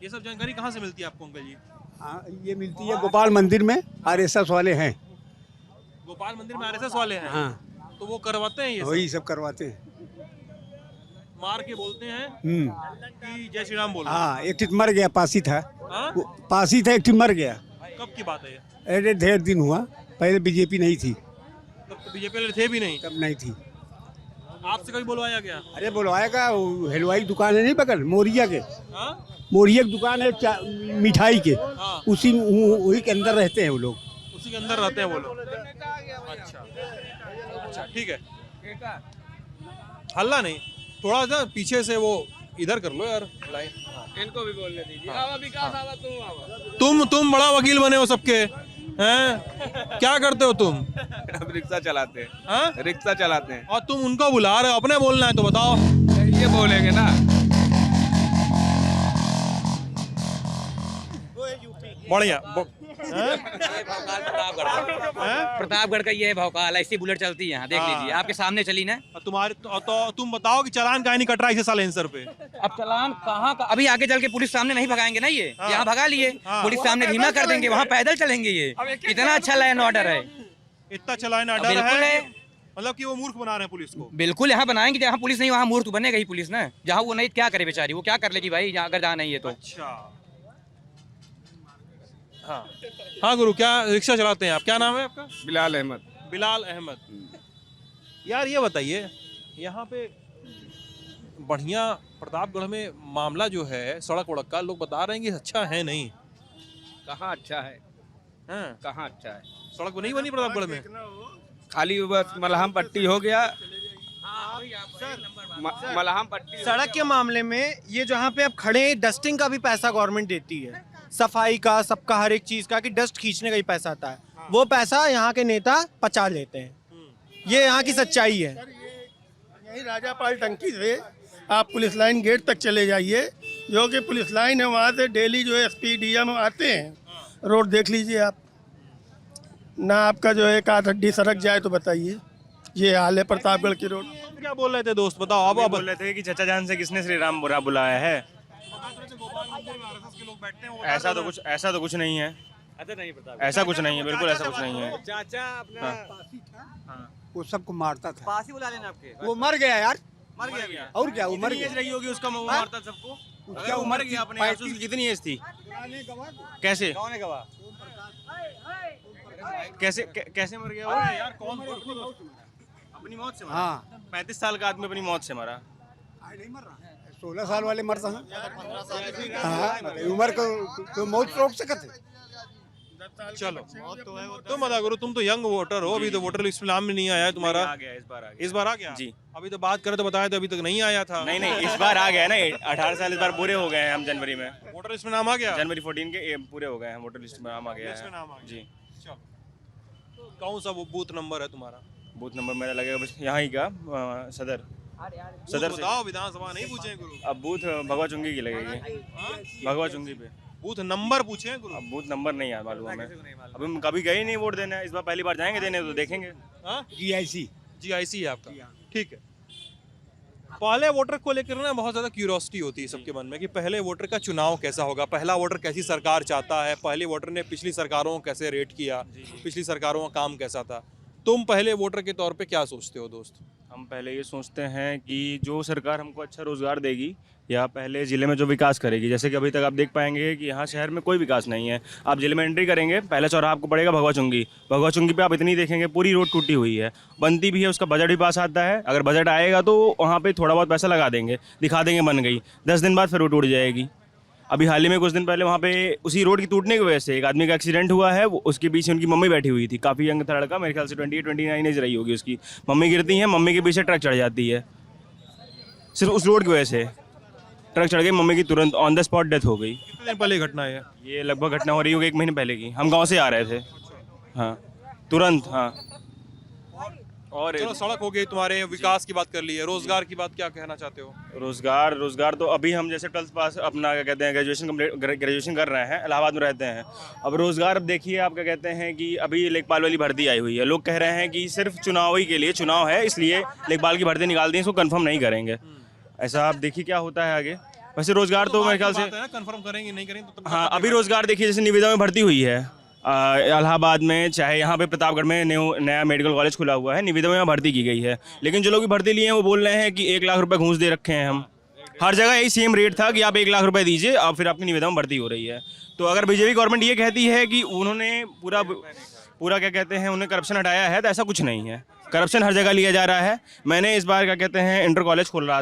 ये सब जानकारी कहाँ से मिलती है आपको अंकल जी? हाँ, ये मिलती है गोपाल मंदिर में, आरएसएस वाले हैं। गोपाल मंदिर में आरएसएस वाले हैं? हाँ, तो वो करवाते हैं ये सब? वही सब करवाते हैं। मार के बोलते हैं कि जय श्री राम बोलो। हाँ, एक टिक मर गया, पासी था। हाँ? पासी था, एक टिक मर गया। कब की बात है ये? अरे ढेर दिन हुआ, पहले बीजेपी नहीं थी। तब तो बीजेपी वाले थे भी नहीं? तब नहीं थी। आपसे कभी बुलवाया गया? अरे बुलवाएगा, हलवाई की दुकान है नहीं बगल मोरिया के, हाँ? मोरिया की दुकान है मिठाई के, हाँ। उसी वही के अंदर रहते हैं वो लोग। उसी के अंदर रहते हैं वो लोग? अच्छा, ठीक है। हल्ला नहीं, थोड़ा सा पीछे से वो इधर कर लो यार लाइन। इनको भी बोलने दीजिए। आवा विकास आवा, तुम आवा। तुम बड़ा वकील बने हो सबके, हैं? क्या करते हो तुम? अब रिक्शा चलाते हैं। हाँ? रिक्शा चलाते हैं। और तुम उनको बुला रहे हो, अपने बोलना है तो बताओ। ये बोलेंगे ना। बढ़िया। प्रतापगढ़ का ये है भौकाल, ऐसी बुलेट चलती है यहाँ, देख लीजिए, आपके सामने चली ना। तुम्हारे तो तुम बताओ कि चालान काहे नहीं कट रहा है इस साइलेंसर पे? अब चालान कहाँ का, अभी आगे चल के पुलिस सामने नहीं भगाएंगे ना, ये यहाँ भगा लिए, पुलिस सामने धीमा कर देंगे, वहाँ पैदल चलेंगे। ये इतना अच्छा लॉ एंड ऑर्डर है, इतना चलान ऑर्डर बिल्कुल है, है। मतलब कि वो मूर्ख बना रहे हैं पुलिस को। बिल्कुल, यहाँ बनाएंगे, जहाँ पुलिस नहीं वहाँ मूर्ख बनेगा ही पुलिस ना। जहाँ वो नहीं क्या करे बेचारी, वो क्या कर लेगी भाई, अगर जहाँ नहीं है तो। अच्छा, हाँ हाँ गुरु, क्या रिक्शा चलाते हैं आप? क्या नाम है आपका? बिलाल अहमद। बिलाल अहमद। यार ये बताइए, यहाँ पे बढ़िया प्रतापगढ़ में मामला जो है सड़क वड़क का, लोग बता रहे हैं कि अच्छा है नहीं। कहाँ अच्छा है? हाँ, कहाँ अच्छा है? सड़क नहीं बनी प्रतापगढ़ में। खाली बस मलहम पट्टी हो गया। मलहम पट्टी सड़क के मामले में ये जहाँ पे अब खड़े हैं, डस्टिंग का भी पैसा गवर्नमेंट देती है, सफाई का, सबका, हर एक चीज का, कि डस्ट खींचने का ही पैसा आता है। वो पैसा यहाँ के नेता पचा लेते हैं, ये यहाँ की सच्चाई है। यही राजापाल टंकी से आप पुलिस लाइन गेट तक चले जाइए, जो कि पुलिस लाइन है, वहाँ से डेली जो है एसपी डीएम आते हैं। रोड देख लीजिए आप, ना आपका जो है एक आध हड्डी सड़क जाए तो बताइए, ये हाल है प्रतापगढ़ की रोड। क्या बोल रहे थे दोस्त, बताओ आप। बोल रहे थे कि चचा जान से किसने श्री राम बुरा बुलाया है। ऐसा तो कुछ नहीं है। ऐसा कुछ नहीं है, बिल्कुल ऐसा कुछ नहीं है। चाचा अपना पासी था, वो सबको मारता था। पास ही बुला लेना आपके। वो मर गया यार, मर गया। और क्या, वो मर गया। रही होगी उसका, वो मारता सबको। उसका उम्र गया अपने आप से, उसकी कितनी एज थी? कैसे कैसे मर गया वो? यार कौन अपनी मौत से मरा? हाँ 35 साल का आदमी अपनी मौत से मरा। नहीं मर रहा है, 16 साल वाले मरता है। हाँ, उम्र को मौत रोक सकते। चलो तुम बता गुरु, तुम तो यंग वोटर हो, अभी तो वोटर लिस्ट में नाम में नहीं आया है तुम्हारा। आ गया, इस बार आ गया जी। अभी तो बात करें तो बताया तो अभी तक नहीं आया था। नहीं इस बार आ गया ना, 18 साल इस बार पूरे हो गए हैं हम जनवरी में। वोटर लिस्ट में नाम आ गया, जनवरी 14 के पूरे हो गए हैं, वोटर लिस्ट में नाम आ गया लिस्ट में नाम आ है गया। जी। चलो कौन सा वो बूथ नंबर है तुम्हारा? बूथ नंबर मेरा लगेगा बस यहाँ ही का, सदर बूथ से। बताओ, विधानसभा नहीं पूछे गुरु। अब बूथ भगवा चुंगी की लगेगी, भगवा चुंगी पे। बूथ नंबर पूछे गुरु। अब बूथ नंबर नहीं यार मालूम हमें, अभी हम कभी गए ही नहीं वोट देने। इस बार पहली बार जाएंगे देने तो देखेंगे। GIC है आपका, ठीक है। पहले वोटर को लेकर ना बहुत ज़्यादा क्यूरियोसिटी होती है सबके मन में कि पहले वोटर का चुनाव कैसा होगा, पहला वोटर कैसी सरकार चाहता है, पहले वोटर ने पिछली सरकारों को कैसे रेट किया, पिछली सरकारों का काम कैसा था। तुम पहले वोटर के तौर पे क्या सोचते हो दोस्त? हम पहले ये सोचते हैं कि जो सरकार हमको अच्छा रोज़गार देगी या पहले ज़िले में जो विकास करेगी, जैसे कि अभी तक आप देख पाएंगे कि यहाँ शहर में कोई विकास नहीं है। आप ज़िले में एंट्री करेंगे, पहला चौराहा आपको पड़ेगा भगवा चुंगी। भगवा चुंगी पे आप इतनी देखेंगे पूरी रोड टूटी हुई है, बनती भी है, उसका बजट भी पास आता है। अगर बजट आएगा तो वहाँ पे थोड़ा बहुत पैसा लगा देंगे, दिखा देंगे बन गई, 10 दिन बाद फिर वो टूट जाएगी। अभी हाल ही में कुछ दिन पहले वहाँ पे उसी रोड की टूटने की वजह से एक आदमी का एक्सीडेंट हुआ है। उसके पीछे उनकी मम्मी बैठी हुई थी, काफ़ी यंग था लड़का, मेरे ख्याल से 28-29 एज रही होगी उसकी। मम्मी गिरती है, मम्मी के पीछे ट्रक चढ़ जाती है, सिर्फ उस रोड की वजह से ट्रक चढ़ गई, मम्मी की तुरंत ऑन द स्पॉट डेथ हो गई। कितने दिन पहले घटना है? ये लगभग घटना हो रही होगी 1 महीने पहले की। हम गाँव से आ रहे थे, हाँ तुरंत, हाँ। और चलो सड़क हो गई, तुम्हारे विकास की बात कर ली है, रोजगार की बात क्या कहना चाहते हो? रोज़गार तो अभी हम जैसे 12th पास अपना क्या कहते हैं ग्रेजुएशन कर रहे हैं, इलाहाबाद में रहते हैं। अब रोज़गार अब देखिए, आप क्या कहते हैं कि अभी लेखपाल वाली भर्ती आई हुई है, लोग कह रहे हैं कि सिर्फ चुनाव ही के लिए, चुनाव है इसलिए लेखपाल की भर्ती निकाल दी, इसको कंफर्म नहीं करेंगे। ऐसा आप देखिए क्या होता है आगे। वैसे रोज़गार तो मेरे ख्याल से कंफर्म करेंगे नहीं करेंगे तो हाँ, अभी रोज़गार देखिए जैसे निविदा में भर्ती हुई है इलाहाबाद में, चाहे यहाँ पे प्रतापगढ़ में नया मेडिकल कॉलेज खुला हुआ है, निविदा में यहाँ भर्ती की गई है। लेकिन जो लोग भी भर्ती लिए हैं वो बोल रहे हैं कि 1 लाख रुपए घूस दे रखे हैं हम। हर जगह यही सेम रेट था कि आप 1 लाख रुपए दीजिए, अब फिर आपकी निविदा में भर्ती हो रही है। तो अगर बीजेपी गवर्नमेंट ये कहती है कि उन्होंने पूरा क्या कहते हैं उन्हें करप्शन हटाया है, तो ऐसा कुछ नहीं है। करप्शन हर जगह लिया जा रहा है। मैंने इस बार क्या कहते हैं इंटर कॉलेज खुला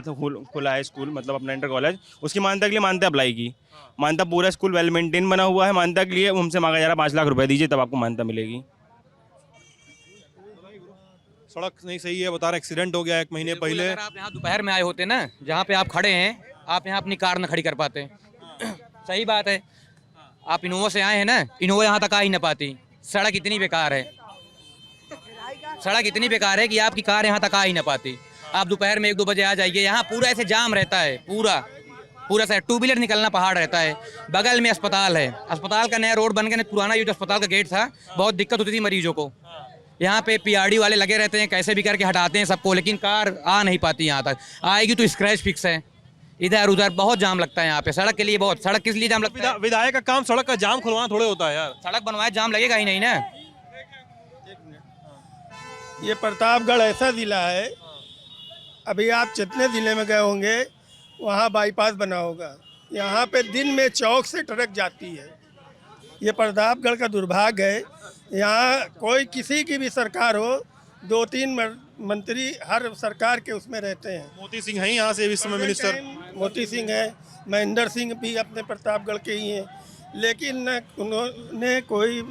है स्कूल, मतलब अपना इंटर कॉलेज, उसकी मान्यता के लिए मान्यता अप्लाई की। मान्यता पूरा स्कूल वेल मेंटेन बना हुआ है, मान्यता के लिए हमसे मांगा जा रहा है 5 लाख रुपए दीजिए तब आपको मान्यता मिलेगी। सड़क नहीं सही है, बता रहे एक्सीडेंट हो गया 1 महीने पहले। अगर आप यहाँ दोपहर में आए होते ना, जहाँ पे आप खड़े हैं, आप यहाँ अपनी कार न खड़ी कर पाते। सही बात है, आप इनोवा से आए हैं ना, इनोवा यहाँ तक आ ही ना पाती। सड़क इतनी बेकार है, सड़क इतनी बेकार है कि आपकी कार यहाँ तक आ ही ना पाती। आप दोपहर में 1-2 बजे आ जाइए, यहाँ पूरा ऐसे जाम रहता है, पूरा सा 2 व्हीलर निकलना पहाड़ रहता है। बगल में अस्पताल है, अस्पताल का नया रोड बन के, पुराना जो अस्पताल का गेट था, बहुत दिक्कत होती थी मरीजों को। यहाँ पे PRD वाले लगे रहते हैं, कैसे भी करके हटाते हैं सबको, लेकिन कार आ नहीं पाती यहाँ तक। आएगी तो स्क्रैच फिक्स है, इधर उधर बहुत जाम लगता है यहाँ पे। सड़क के लिए बहुत, सड़क किस लिए जाम लगता है? विधायक का काम सड़क का जाम खुलवाना थोड़े होता है यार। सड़क बनवाए, जाम लगेगा ही नहीं ना। ये प्रतापगढ़ ऐसा ज़िला है, अभी आप जितने ज़िले में गए होंगे वहाँ बाईपास बना होगा, यहाँ पे दिन में चौक से ट्रक जाती है। ये प्रतापगढ़ का दुर्भाग्य है। यहाँ कोई किसी की भी सरकार हो, 2-3 मंत्री हर सरकार के उसमें रहते हैं। मोती सिंह हैं यहाँ से इस समय मिनिस्टर। मोती सिंह है, महेंद्र सिंह भी अपने प्रतापगढ़ के ही हैं, लेकिन न उन्होंने कोई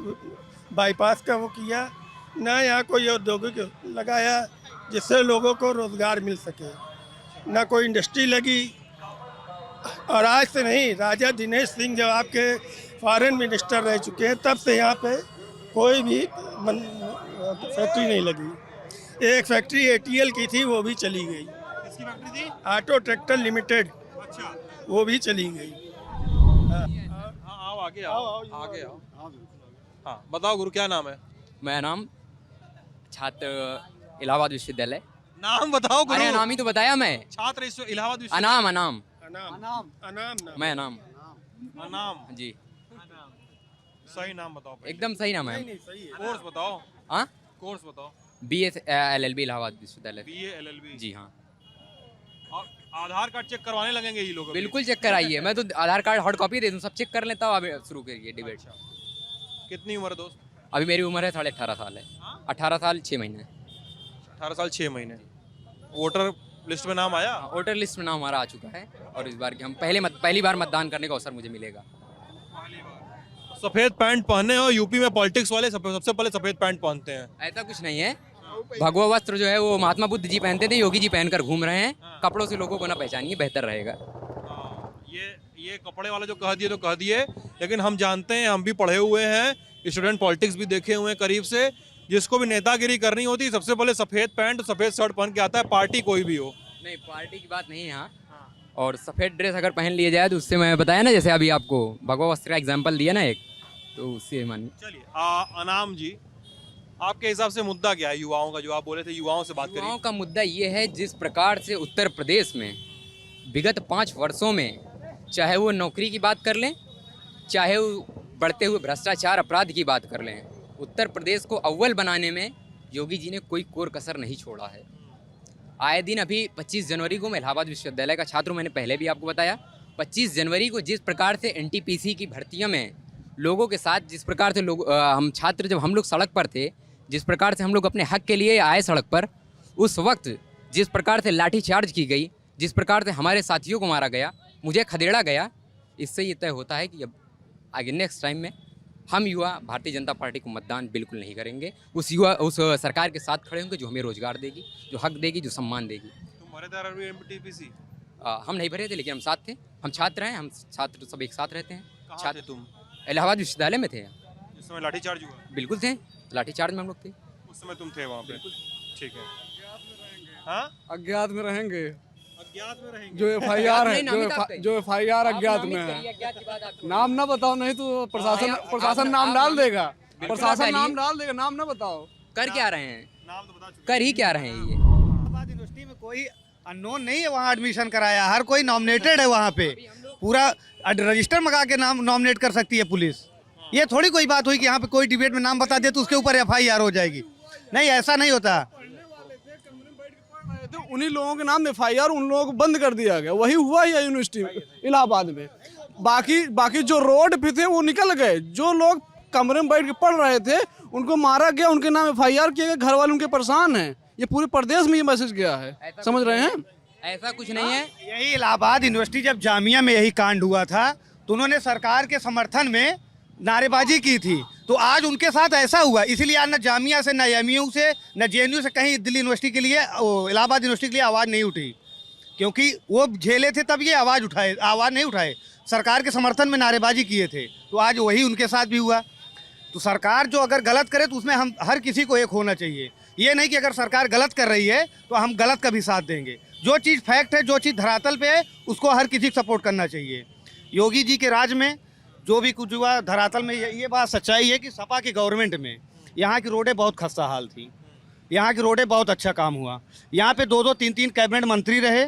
बाईपास का वो किया, न यहाँ कोई औद्योगिक लगाया जिससे लोगों को रोजगार मिल सके, न कोई इंडस्ट्री लगी। और आज से नहीं, राजा दिनेश सिंह जब आपके फॉरेन मिनिस्टर रह चुके हैं तब से यहाँ पे कोई भी फैक्ट्री नहीं लगी। एक फैक्ट्री ATL की थी, वो भी चली गई। किसकी फैक्ट्री थी? ऑटो ट्रैक्टर लिमिटेड, अच्छा, वो भी चली गई। आओ आगे आओ, आगे आओ। हाँ बताओ गुरु, क्या नाम है? मेरा नाम छात्र इलाहाबाद विश्वविद्यालय। नाम बताओ गुरु। अरे नाम ही तो बताया मैं। छात्र इलाहाबाद विश्वविद्यालय। अनाम अनाम अनाम मैं अनाम अनाम। जी, सही नाम बताओ पहले। एकदम सही नाम है। कोर्स बताओ। हाँ, कोर्स बताओ। BS LLB इलाहाबाद विश्वविद्यालय। BA LLB। जी हाँ, और आधार कार्ड चेक करवाने लगेंगे ये लोग अभी? बिल्कुल चेक कराइए। मैं तो आधार कार्ड हार्ड कॉपी दे दूँ, सब चेक कर लेता हूँ। अभी शुरू करिए डिबेट। कितनी उम्र है दोस्त? अभी मेरी उम्र है 18.5 साल है। 18 साल 6 महीने। 18 साल 6 महीने। वोटर लिस्ट में नाम आया? वोटर लिस्ट में नाम हमारा आ चुका है और इस बार की हम पहली बार मतदान करने का अवसर मुझे मिलेगा। सफेद पैंट पहने हो, यूपी में पॉलिटिक्स वाले सबसे पहले सफेद पैंट पहनते हैं। ऐसा कुछ नहीं है। भगवा वस्त्र जो है वो महात्मा बुद्ध जी पहनते थे, योगी जी पहनकर घूम रहे हैं। कपड़ों से लोगों को ना पहचानिए, बेहतर रहेगा। ये कपड़े वाले जो कह दिए तो कह दिए, लेकिन हम जानते हैं, हम भी पढ़े हुए हैं, स्टूडेंट पॉलिटिक्स भी देखे हुए हैं करीब से। जिसको भी नेतागिरी करनी होती है सबसे पहले सफेद पैंट सफेद शर्ट पहन के आता है, पार्टी कोई भी हो। नहीं, पार्टी की बात नहीं है यहाँ। और सफ़ेद ड्रेस अगर पहन लिया जाए तो उससे, मैं बताया ना, जैसे अभी आपको भगवा वस्त्र का एग्जाम्पल दिया ना एक, तो उससे मानिए। चलिए अनाम जी, आपके हिसाब से मुद्दा क्या है युवाओं का? जो आप बोले थे युवाओं से बात करिए। युवाओं का मुद्दा ये है, जिस प्रकार से उत्तर प्रदेश में विगत 5 वर्षों में, चाहे वो नौकरी की बात कर लें, चाहे वो बढ़ते हुए भ्रष्टाचार अपराध की बात कर लें, उत्तर प्रदेश को अव्वल बनाने में योगी जी ने कोई कोर कसर नहीं छोड़ा है। आए दिन, अभी 25 जनवरी को मैं इलाहाबाद विश्वविद्यालय का छात्र हूँ, मैंने पहले भी आपको बताया। 25 जनवरी को जिस प्रकार से NTPC की भर्तियों में लोगों के साथ, जिस प्रकार से हम छात्र, जब हम लोग सड़क पर थे, जिस प्रकार से हम लोग अपने हक के लिए आए सड़क पर, उस वक्त जिस प्रकार से लाठीचार्ज की गई, जिस प्रकार से हमारे साथियों को मारा गया, मुझे खदेड़ा गया, इससे ये तय होता है कि अब आगे नेक्स्ट टाइम में हम युवा भारतीय जनता पार्टी को मतदान बिल्कुल नहीं करेंगे। उस सरकार के साथ खड़े होंगे जो हमें रोजगार देगी, जो हक देगी, जो सम्मान देगी। तुम भरे थे NTPC? हम नहीं भरे थे, लेकिन हम साथ थे। हम छात्र हैं, हम छात्र सब एक साथ रहते हैं। कहाँ थे तुम? इलाहाबाद विश्वविद्यालय में थे। जिस समय लाठीचार्ज हुआ? बिल्कुल थे, लाठीचार्ज में हम लोग थे। उस समय तुम थे वहाँ पे? ठीक है। हाँ, अज्ञात में रहेंगे। अज्ञात में रहेंगे? जो FIR है, जो FIR अज्ञात में है। नाम ना बताओ, नहीं तो प्रशासन नाम डाल देगा। प्रशासन नाम डाल देगा, नाम ना बताओ। कर क्या रहे हैं? नाम तो बता चुके। कर ही क्या रहे हैं ये? इलाहाबाद यूनिवर्सिटी में कोई अननोन नहीं है, वहाँ एडमिशन कराया, हर कोई नॉमिनेटेड है। वहाँ पे पूरा रजिस्टर मंगा के नाम नॉमिनेट कर सकती है पुलिस। ये थोड़ी कोई बात हुई कि यहाँ पे कोई डिबेट में नाम बता दे तो उसके ऊपर FIR हो जाएगी। नहीं, ऐसा नहीं होता। तो उन्हीं लोगों के नाम FIR उन लोगों को बंद कर दिया गया। वही हुआ ही यूनिवर्सिटी इलाहाबाद में। बाकी जो रोड पे थे वो निकल गए। जो लोग कमरे में बैठ के पढ़ रहे थे उनको मारा गया, उनके नाम FIR किए गए, घर वाले उनके परेशान हैं। ये पूरे प्रदेश में ये मैसेज गया है, समझ रहे हैं? ऐसा कुछ नहीं है। यही इलाहाबाद यूनिवर्सिटी जब जामिया में यही कांड हुआ था तो उन्होंने सरकार के समर्थन में नारेबाजी की थी, तो आज उनके साथ ऐसा हुआ। इसीलिए आज न जामिया से, न MU से, न JNU से कहीं दिल्ली यूनिवर्सिटी के लिए, इलाहाबाद यूनिवर्सिटी के लिए आवाज़ नहीं उठी, क्योंकि वो झेले थे तब ये आवाज़ नहीं उठाए। सरकार के समर्थन में नारेबाजी किए थे, तो आज वही उनके साथ भी हुआ। तो सरकार जो अगर गलत करे तो उसमें हम हर किसी को एक होना चाहिए। ये नहीं कि अगर सरकार गलत कर रही है तो हम गलत का भी साथ देंगे। जो चीज़ फैक्ट है, जो चीज़ धरातल पे है, उसको हर किसी को सपोर्ट करना चाहिए। योगी जी के राज में जो भी कुछ हुआ धरातल में, ये बात सच्चाई है कि सपा की गवर्नमेंट में यहाँ की रोडें बहुत खस्ता हाल थी। यहाँ की रोडें बहुत अच्छा काम हुआ। यहाँ पे 2-2, 3-3 कैबिनेट मंत्री रहे,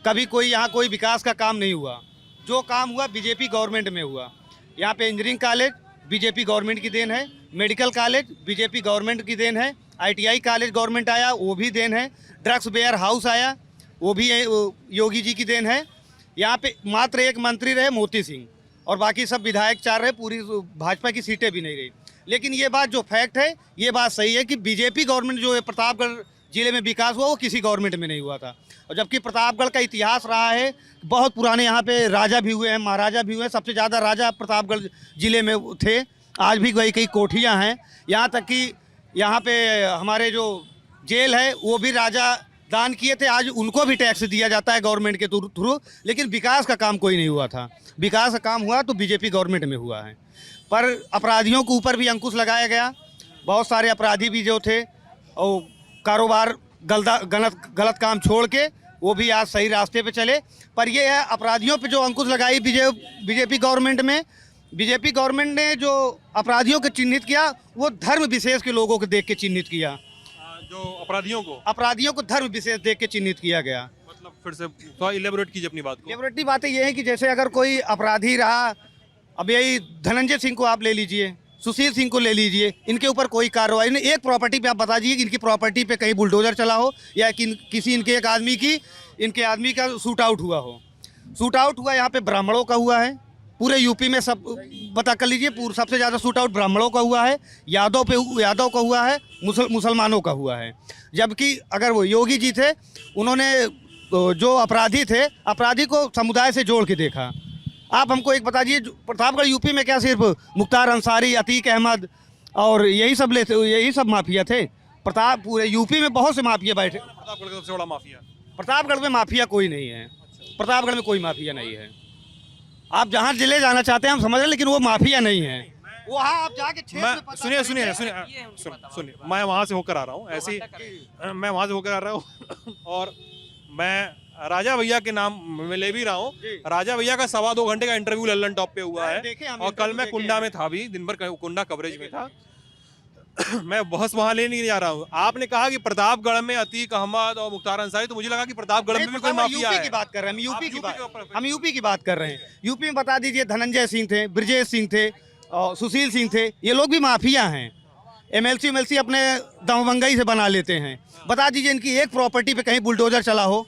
कभी कोई यहाँ कोई विकास का काम नहीं हुआ। जो काम हुआ बीजेपी गवर्नमेंट में हुआ। यहाँ पे इंजीनियरिंग कॉलेज बीजेपी गवर्नमेंट की देन है, मेडिकल कॉलेज बीजेपी गवर्नमेंट की देन है, ITI कॉलेज गवर्नमेंट आया, वो भी देन है, ड्रग्स वेयर हाउस आया, वो भी योगी जी की देन है। यहाँ पे मात्र एक मंत्री रहे मोती सिंह, और बाकी सब विधायक चार रहे, पूरी भाजपा की सीटें भी नहीं रही। लेकिन ये बात जो फैक्ट है, ये बात सही है कि बीजेपी गवर्नमेंट जो है प्रतापगढ़ जिले में विकास हुआ वो किसी गवर्नमेंट में नहीं हुआ था। और जबकि प्रतापगढ़ का इतिहास रहा है, बहुत पुराने यहाँ पे राजा भी हुए हैं, महाराजा भी हुए हैं, सबसे ज़्यादा राजा प्रतापगढ़ जिले में थे। आज भी कई कोठियाँ हैं, यहाँ तक कि यहाँ पे हमारे जो जेल है वो भी राजा दान किए थे, आज उनको भी टैक्स दिया जाता है गवर्नमेंट के थ्रू। लेकिन विकास का काम कोई नहीं हुआ था। विकास का काम हुआ तो बीजेपी गवर्नमेंट में हुआ है। पर अपराधियों के ऊपर भी अंकुश लगाया गया। बहुत सारे अपराधी भी जो थे और कारोबार गलत काम छोड़ के वो भी आज सही रास्ते पे चले। पर ये है, अपराधियों पे जो अंकुश लगाई बीजेपी गवर्नमेंट में, बीजेपी गवर्नमेंट ने जो अपराधियों को चिन्हित किया वो धर्म विशेष के लोगों को देख के चिन्हित किया। जो अपराधियों को धर्म विशेष देख के चिन्हित किया गया। मतलब फिर से थोड़ा इलेबोरेट कीजिए अपनी बात को। इलेबोरेटिव बातें ये है कि जैसे अगर कोई अपराधी रहा, अब यही धनंजय सिंह को आप ले लीजिए, सुशील सिंह को ले लीजिए, इनके ऊपर कोई कार्रवाई नहीं। एक प्रॉपर्टी पे आप बता दीजिए कि इनकी प्रॉपर्टी पे कहीं बुलडोजर चला हो या किसी इनके एक इनके आदमी का शूट आउट हुआ हो। शूट आउट हुआ यहाँ पे ब्राह्मणों का हुआ है, पूरे यूपी में सब पता कर लीजिए, सबसे ज़्यादा शूट आउट ब्राह्मणों का हुआ है, यादव का हुआ है, मुसलमानों का हुआ है। जबकि अगर वो योगी जी थे, उन्होंने जो अपराधी थे, अपराधी को समुदाय से जोड़ के देखा। आप हमको एक बता दीजिए, प्रतापगढ़ यूपी में क्या सिर्फ मुख्तार अंसारी, अतीक अहमद और यही सब माफिया थे? पूरे यूपी में बहुत से माफिया बैठे। प्रतापगढ़ का सबसे बड़ा माफिया? प्रतापगढ़ में माफिया कोई नहीं है। प्रतापगढ़ में कोई माफिया नहीं है। आप जहाँ जिले जाना चाहते हैं हम समझ रहे हैं, लेकिन वो माफिया नहीं है। वो हाँ आप जाके सुनिए, मैं वहाँ से होकर आ रहा हूँ, ऐसी मैं वहाँ से होकर आ रहा हूँ और मैं राजा भैया के नाम में ले भी रहा हूँ। राजा भैया का 2.25 घंटे का इंटरव्यू लल्लन टॉप पे हुआ है और कल मैं कुंडा में था, भी दिन भर कुंडा कवरेज में था। मैं बहस वहाँ ले नहीं जा रहा हूँ। आपने कहा कि प्रतापगढ़ में अतीक अहमद और मुख्तार अंसारी, तो मुझे लगा कि प्रतापगढ़ में भी कोई माफिया है। यूपी की बात कर रहे हैं, हम यूपी की बात कर रहे हैं। यूपी में बता दीजिए, धनंजय सिंह थे, ब्रजेश सिंह थे और सुशील सिंह थे, ये लोग भी माफिया हैं। एमएलसी अपने दमबंगई से बना लेते हैं। बता दीजिए इनकी एक प्रॉपर्टी पे कहीं बुलडोजर चला हो,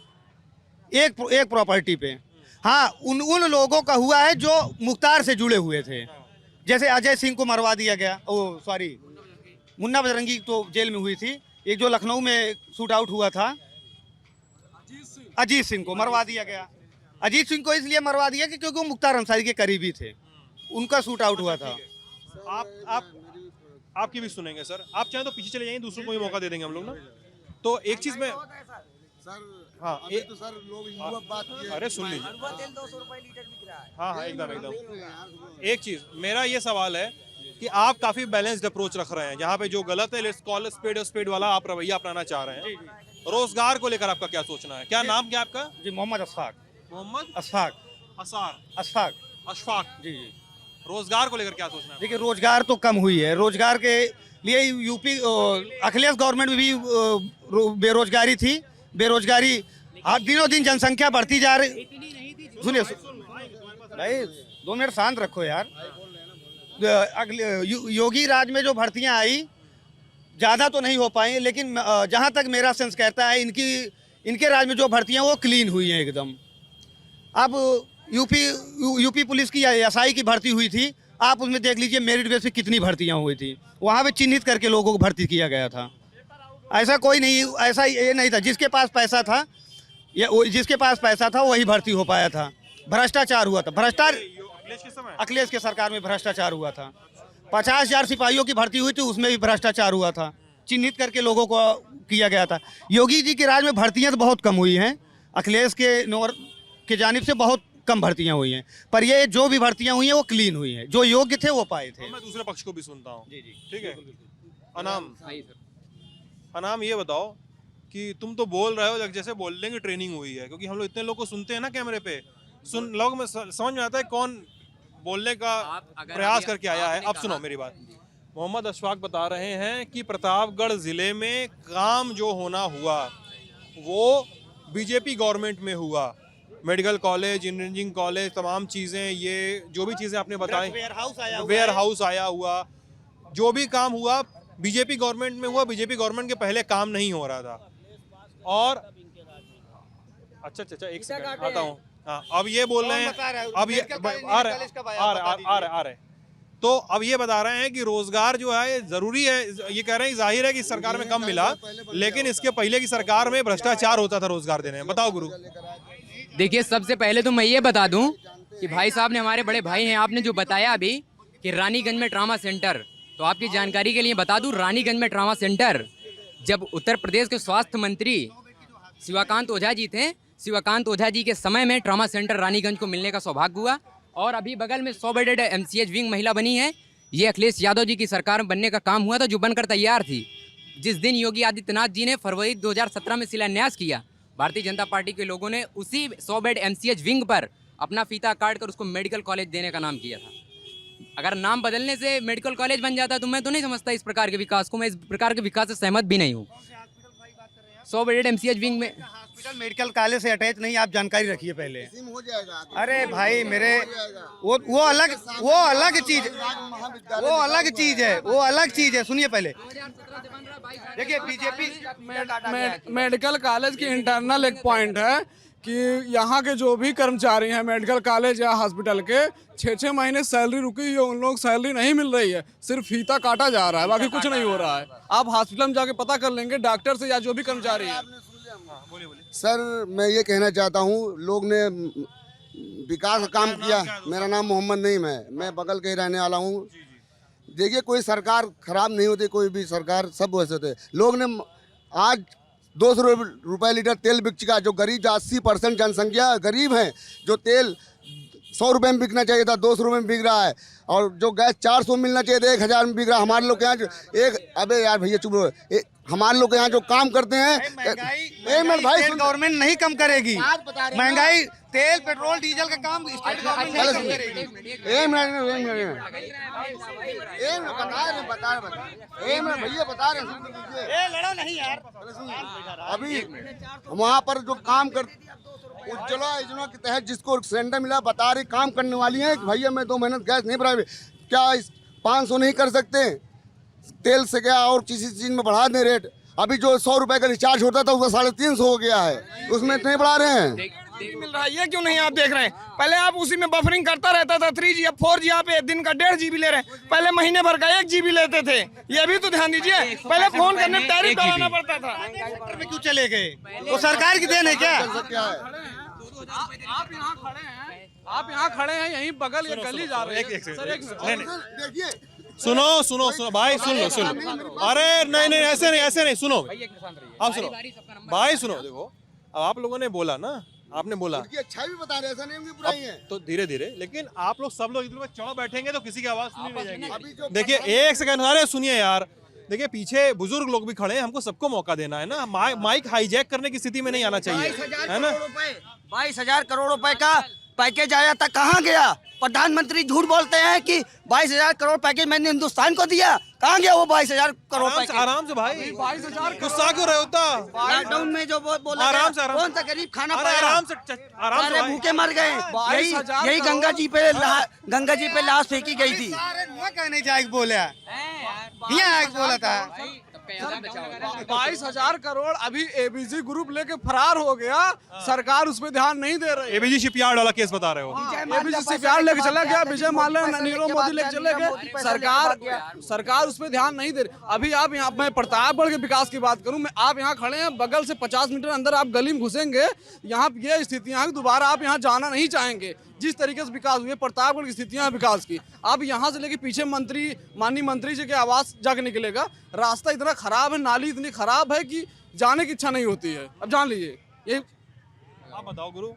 एक प्रॉपर्टी पे। हाँ, उन लोगों का हुआ है जो मुख्तार से जुड़े हुए थे। जैसे अजय सिंह को मरवा दिया गया, मुन्ना बजरंगी तो जेल में हुई थी। एक जो लखनऊ में शूट आउट हुआ था, अजीत सिंह को मरवा दिया गया। अजीत सिंह को इसलिए मरवा दिया कि क्योंकि वो मुख्तार अंसारी के करीबी थे, उनका शूट आउट हुआ था। आपकी भी सुनेंगे सर, आप चाहें तो पीछे चले जाएंगे, दूसरों को भी मौका दे देंगे हम लोग ना। तो एक चीज में हाँ, तो सर लोग बात अरे सुन लीजिए, 200 रुपए लीटर बिक रहा है। हाँ एकदम। एक चीज मेरा ये सवाल है कि आप काफी बैलेंस्ड अप्रोच रख रहे हैं, जहाँ पे जो गलत है लेट्स कॉल स्पेड वाला आप रवैया अपनाना चाह रहे हैं। रोजगार को लेकर आपका क्या सोचना है? क्या नाम क्या आपका? जी मोहम्मद अशफाक। अशफाक जी। रोजगार को लेकर क्या सोचना है? देखिए, रोजगार तो कम हुई है। रोजगार के लिए यूपी अखिलेश गवर्नमेंट में भी बेरोजगारी थी। बेरोजगारी दिनों दिन जनसंख्या बढ़ती जा रही। सुनिए भाई, 2 मिनट शांत रखो यार। योगी राज में जो भर्तियां आई ज़्यादा तो नहीं हो पाई, लेकिन जहां तक मेरा सेंस कहता है इनके राज में जो भर्तियां वो क्लीन हुई हैं एकदम। अब यूपी पुलिस की एसआई की भर्ती हुई थी, आप उसमें देख लीजिए मेरिट बेस पे कितनी भर्तियां हुई थी। वहां पे चिन्हित करके लोगों को भर्ती किया गया था। ऐसा कोई नहीं, ऐसा ये नहीं था जिसके पास पैसा था या जिसके पास पैसा था वही भर्ती हो पाया था। भ्रष्टाचार हुआ था। अखिलेश के सरकार में भ्रष्टाचार हुआ था। 50,000 सिपाहियों की भर्ती हुई थी, उसमें भी भ्रष्टाचार हुआ था। चिन्हित करके लोगों को किया गया था। योगी जी के राज में भर्तियां तो बहुत कम हुई हैं। अखिलेश के जानिब से बहुत कम भर्तियां हुई हैं, पर ये जो भी भर्तियां हुई हैं वो क्लीन हुई हैं। जो योग्य थे वो पाए थे। मैं दूसरे पक्ष को भी सुनता हूँ। जी ठीक है। अनाम ये बताओ कि तुम तो बोल रहे हो जैसे बोलने की ट्रेनिंग हुई है, क्योंकि हम लोग इतने लोग को सुनते हैं ना कैमरे पे, लोग में समझ में आता है कौन बोलने का प्रयास करके आया है। अब सुनो मेरी बात। मोहम्मद अशफाक बता रहे हैं कि प्रतापगढ़ जिले में काम जो होना हुआ वो बीजेपी गवर्नमेंट में हुआ। मेडिकल कॉलेज, इंजीनियरिंग कॉलेज, तमाम चीज़ें, ये जो भी चीज़ें आपने बताई, वेयर हाउस आया हुआ, जो भी काम हुआ बीजेपी गवर्नमेंट में हुआ। बीजेपी गवर्नमेंट के पहले काम नहीं हो रहा था। और अच्छा एक सेकंड आता हूँ। हाँ, अब ये बोल रहे हैं, अब ये आ रहे तो अब ये बता रहे हैं कि रोजगार जो है जरूरी है। ये कह रहे हैं जाहिर है कि इस सरकार में कम मिला, लेकिन इसके पहले की सरकार में भ्रष्टाचार होता था रोजगार देने में। बताओ गुरु। देखिए, सबसे पहले तो मैं ये बता दूं कि भाई साहब ने, हमारे बड़े भाई हैं, आपने जो बताया अभी कि रानीगंज में ट्रामा सेंटर, तो आपकी जानकारी के लिए बता दूं, रानीगंज में ट्रामा सेंटर जब उत्तर प्रदेश के स्वास्थ्य मंत्री शिवाकांत ओझा जी थे, शिवाकांत ओझा जी के समय में ट्रामा सेंटर रानीगंज को मिलने का सौभाग्य हुआ। और अभी बगल में 100 बेडेड MCH विंग महिला बनी है। ये अखिलेश यादव जी की सरकार में बनने का काम हुआ था, जो बनकर तैयार थी। जिस दिन योगी आदित्यनाथ जी ने फरवरी 2017 में शिलान्यास किया, भारतीय जनता पार्टी के लोगों ने उसी 100 बेड MCH विंग पर अपना फीता काट कर उसको मेडिकल कॉलेज देने का नाम किया था। अगर नाम बदलने से मेडिकल कॉलेज बन जाता तो मैं तो नहीं समझता इस प्रकार के विकास को। मैं इस प्रकार के विकास से सहमत भी नहीं हूँ। 100 बेडेड MCH विंग में हॉस्पिटल मेडिकल कॉलेज से अटैच नहीं, आप जानकारी रखिए पहले। हो जाएगा। अरे भाई मेरे वो अलग चीज, वो अलग चीज है, वो अलग चीज है। सुनिए पहले, देखिए बीजेपी मेडिकल कॉलेज की इंटरनल एक पॉइंट है कि यहाँ के जो भी कर्मचारी हैं मेडिकल कॉलेज या हॉस्पिटल के, 6-6 महीने सैलरी रुकी है, उन लोग सैलरी नहीं मिल रही है, सिर्फ फीता काटा जा रहा है, बाकी कुछ नहीं हो रहा है। आप हॉस्पिटल में जाके पता कर लेंगे डॉक्टर से या जो भी कर्मचारी है। सर मैं ये कहना चाहता हूँ, लोग ने विकास का काम किया। मेरा नाम मोहम्मद नईम है, मैं बगल के रहने वाला हूँ। देखिए, कोई सरकार खराब नहीं होती, कोई भी सरकार, सब वैसे होते। लोग ने आज 200 रुपये लीटर तेल बिक चुका। जो गरीब 80% जनसंख्या गरीब है, जो तेल 100 रुपये में बिकना चाहिए था 200 रुपये में बिक रहा है। और जो गैस 400 मिलना चाहिए था 1000 में बिक रहा है। हमारे लोग के यहाँ अबे यार भैया चुप रहो, हमारे लोग के यहाँ जो काम करते हैं, महंगाई गवर्नमेंट नहीं कम करेगी। महंगाई, तेल, पेट्रोल, डीजल का काम स्टेट गवर्नमेंट नहीं कम करेगी। भैया बता रहे लड़ो नहीं यार। अभी वहाँ पर जो काम कर उज्ज्वला योजना के तहत जिसको सिलेंडर मिला, बता रही काम करने वाली है कि भैया मैं 2 महीने गैस नहीं भरा। क्या 500 नहीं कर सकते? तेल से क्या और किसी चीज में बढ़ा दें रेट? अभी जो 100 रुपए का रिचार्ज होता था उसका 350 हो गया है, उसमें इतने बढ़ा रहे हैं। मिल रहा है, ये क्यों नहीं आप देख रहे हैं? पहले आप उसी में बफरिंग करता रहता था। 3G अब 4G, आप दिन का 1.5 GB ले रहे हैं। पहले महीने भर का 1 GB लेते थे। ये भी तो ध्यान दीजिए। पहले फोन करने में टैरिफ बढ़ाना पड़ता था। सेक्टर में क्यों चले गए? वो सरकार की देन है क्या? आप यहाँ खड़े हैं, यहीं बगल ये गली जा रहे हैं। देखिए, सुनो भाई, सुन लो। अरे नहीं, ऐसे नहीं, सुनो आप, सुनो भाई, सुनो। देखो, अब आप लोगों ने बोला ना, आपने बोला अच्छा भी बता रहे, ऐसा नहीं होंगी बुराई है। तो धीरे धीरे, लेकिन आप लोग सब लोग इधर चढ़ बैठेंगे तो किसी की आवाज सुनी नहीं जाएगी। देखिए, एक सेकंड, अरे सुनिए यार। देखिए, पीछे बुजुर्ग लोग भी खड़े हैं, हमको सबको मौका देना है ना। माइक हाईजैक करने की स्थिति में नहीं आना चाहिए, है ना। 22,000 करोड़ रुपए का पैकेज आया था, कहाँ गया? प्रधानमंत्री झूठ बोलते हैं कि 22,000 करोड़ पैकेज मैंने हिंदुस्तान को दिया। कहाँ गया वो 22,000 करोड़ पैकेज? आराम से भाई, 22,000 गुस्सा क्यों रहे होता? लॉकडाउन में जो बोला, आराम से, कौन सा गरीब खाना पाया? आराम से भूखे मर गए। यही गंगा जी पे लाश फेंकी गई थी। कहने जाए बोला, यहाँ बोला था 22,000 करोड़ अभी ABG ग्रुप लेके फरार हो गया। सरकार उस पर ध्यान नहीं दे रही। ABG शिपयार्ड वाला केस बता रहे हो? ABG शिपयार्ड लेके चला गया, विजय माल्या, नीरव मोदी लेके चले गए। सरकार उस पर ध्यान नहीं दे रही। अभी आप यहाँ, मैं प्रतापगढ़ के विकास की बात करूँ, आप यहाँ खड़े हैं, बगल से 50 मीटर अंदर आप गली में घुसेंगे, यहाँ ये स्थितियाँ दोबारा आप यहाँ जाना नहीं चाहेंगे। जिस तरीके से विकास हुए प्रतापगढ़ की स्थितियां विकास की, अब यहाँ से लेके पीछे माननीय मंत्री जी के आवास जाके निकलेगा। रास्ता इतना खराब है, नाली इतनी खराब है कि जाने की इच्छा नहीं होती है। अब जान लीजिए। ये आप बताओ गुरु,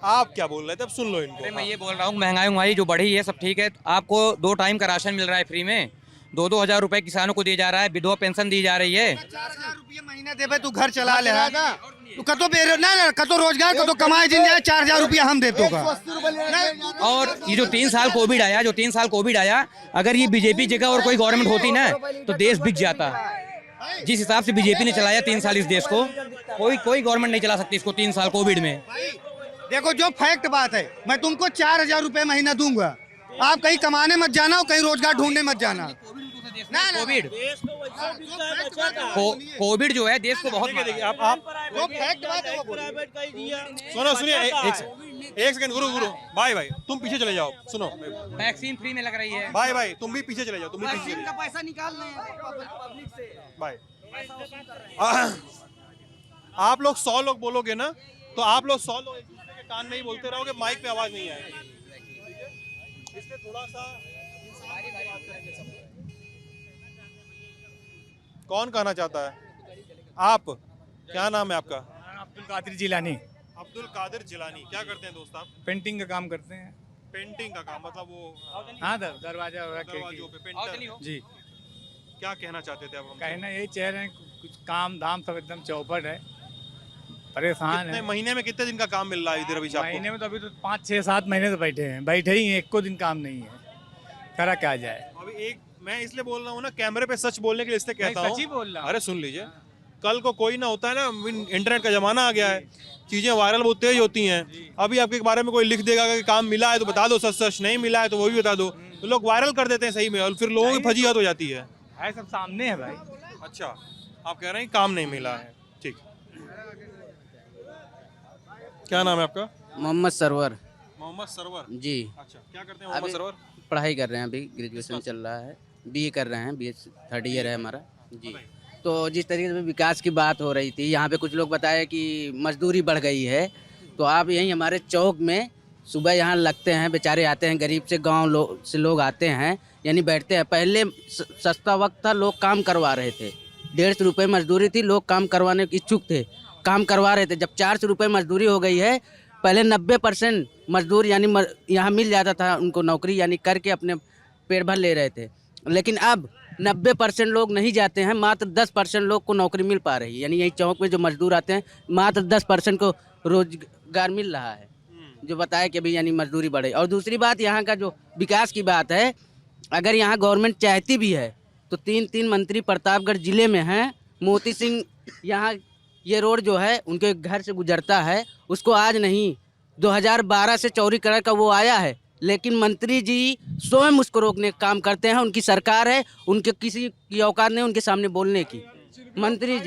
आप क्या बोल रहे थे? अब सुन लो इनको। अरे मैं ये बोल रहा हूँ, महंगाई जो बढ़ी है सब ठीक है। आपको 2 टाइम का राशन मिल रहा है फ्री में, 2-2 हज़ार रुपए किसानों को दिया जा रहा है, विधवा पेंशन दी जा रही है। 4,000 रुपये महीना देवे तू घर चला ले कतो रोजगार कतो कमाए जिन जाए 4,000 रुपया हम देते का। और ये जो 3 साल कोविड आया, अगर ये बीजेपी जगह और कोई गवर्नमेंट होती ना तो देश बिक जाता। जिस हिसाब से बीजेपी ने चलाया 3 साल इस देश को, कोई गवर्नमेंट नहीं चला सकती इसको 3 साल कोविड में। देखो, जो फैक्ट बात है, मैं तुमको 4,000 रुपये महीना दूंगा। आप कहीं कमाने मत जाना और कहीं रोजगार ढूंढने मत जाना। देश में कोविड कोविड जो है देश को बहुत मारा है। आप सुनो सुनिए एक सेकंड गुरु भाई तुम पीछे चले जाओ। सुनो वैक्सीन फ्री में लग रही है। भाई तुम भी पीछे चले जाओ। तुम भी पीछे चले जाओ। पैसा निकाल रहे हैं पब्लिक से। भाई आप लोग 100 लोग बोलोगे ना तो आप लोग 100 लोग एक दूसरे के कान में ही बोलते रहोगे, माइक पे आवाज नहीं आएगी। इसलिए थोड़ा सा कौन कहना चाहता है? आप क्या नाम है आपका? अब्दुल कादिर जिलानी। अब्दुल कादिर जिलानी। क्या करते हैं दोस्त आप? पेंटिंग का काम करते हैं। पेंटिंग का काम मतलब वो हाँ दरवाजा दरवाजों पे पेंटर। जी। क्या कहना चाहते थे आप हमसे? कहना यही चाह रहे हैं कुछ काम धाम सब एकदम चौपट है, परेशान कितने है। महीने में कितने दिन का काम मिल रहा है इधर अभी आपको? महीने में तो अभी तो 5-6-7 महीने से बैठे हैं, बैठे ही हैं, एक को दिन काम नहीं है, करा क्या जाए। अभी एक मैं इसलिए बोल रहा हूँ ना, कैमरे पे सच बोलने के लिए इसलिए कहता हूँ। सच ही बोल रहा हूँ। अरे सुन लीजिए, कल को कोई ना होता है ना, इंटरनेट का जमाना आ गया है, चीजें वायरल बहुत तेज होती हैं। अभी आपके बारे में कोई लिख देगा कि काम मिला है तो बता दो, सच नहीं मिला है तो वो भी बता दो, तो लोग वायरल कर देते हैं सही में, और फिर लोगों की फजीहत हो जाती है। सब सामने है भाई। अच्छा, आप कह रहे हैं काम नहीं मिला है, ठीक। क्या नाम है आपका? मोहम्मद सरवर। मोहम्मद सरवर जी। अच्छा, क्या करते हैं मोहम्मद सरवर? पढ़ाई कर रहे हैं, अभी ग्रेजुएशन चल रहा है, बीए कर रहे हैं, बीए 3rd ईयर है हमारा जी। तो जिस तरीके से विकास की बात हो रही थी, यहाँ पे कुछ लोग बताए कि मजदूरी बढ़ गई है, तो आप यहीं हमारे चौक में सुबह यहाँ लगते हैं, बेचारे आते हैं, गरीब से गांव से लोग आते हैं, यानी बैठते हैं। पहले सस्ता वक्त था, लोग काम करवा रहे थे, 150 रुपये मजदूरी थी, लोग काम करवाने के इच्छुक थे, काम करवा रहे थे। जब 400 रुपये मजदूरी हो गई है, पहले 90% मजदूर यानी यहाँ मिल जाता था उनको नौकरी, यानी करके अपने पेट भर ले रहे थे। लेकिन अब 90% लोग नहीं जाते हैं, मात्र 10% लोग को नौकरी मिल पा रही है, यानी यही चौक में जो मजदूर आते हैं, मात्र 10% को रोजगार मिल रहा है, जो बताया कि अभी यानी मजदूरी बढ़े। और दूसरी बात, यहाँ का जो विकास की बात है, अगर यहाँ गवर्नमेंट चाहती भी है तो 3 मंत्री प्रतापगढ़ जिले में हैं। मोती सिंह यहाँ ये रोड जो है उनके घर से गुजरता है, उसको आज नहीं 2012 से चौड़ीकरण का वो आया है, लेकिन मंत्री जी स्वयं उसको रोकने का काम करते हैं। उनकी सरकार है, उनके किसी की औकात नहीं उनके सामने बोलने की। मंत्री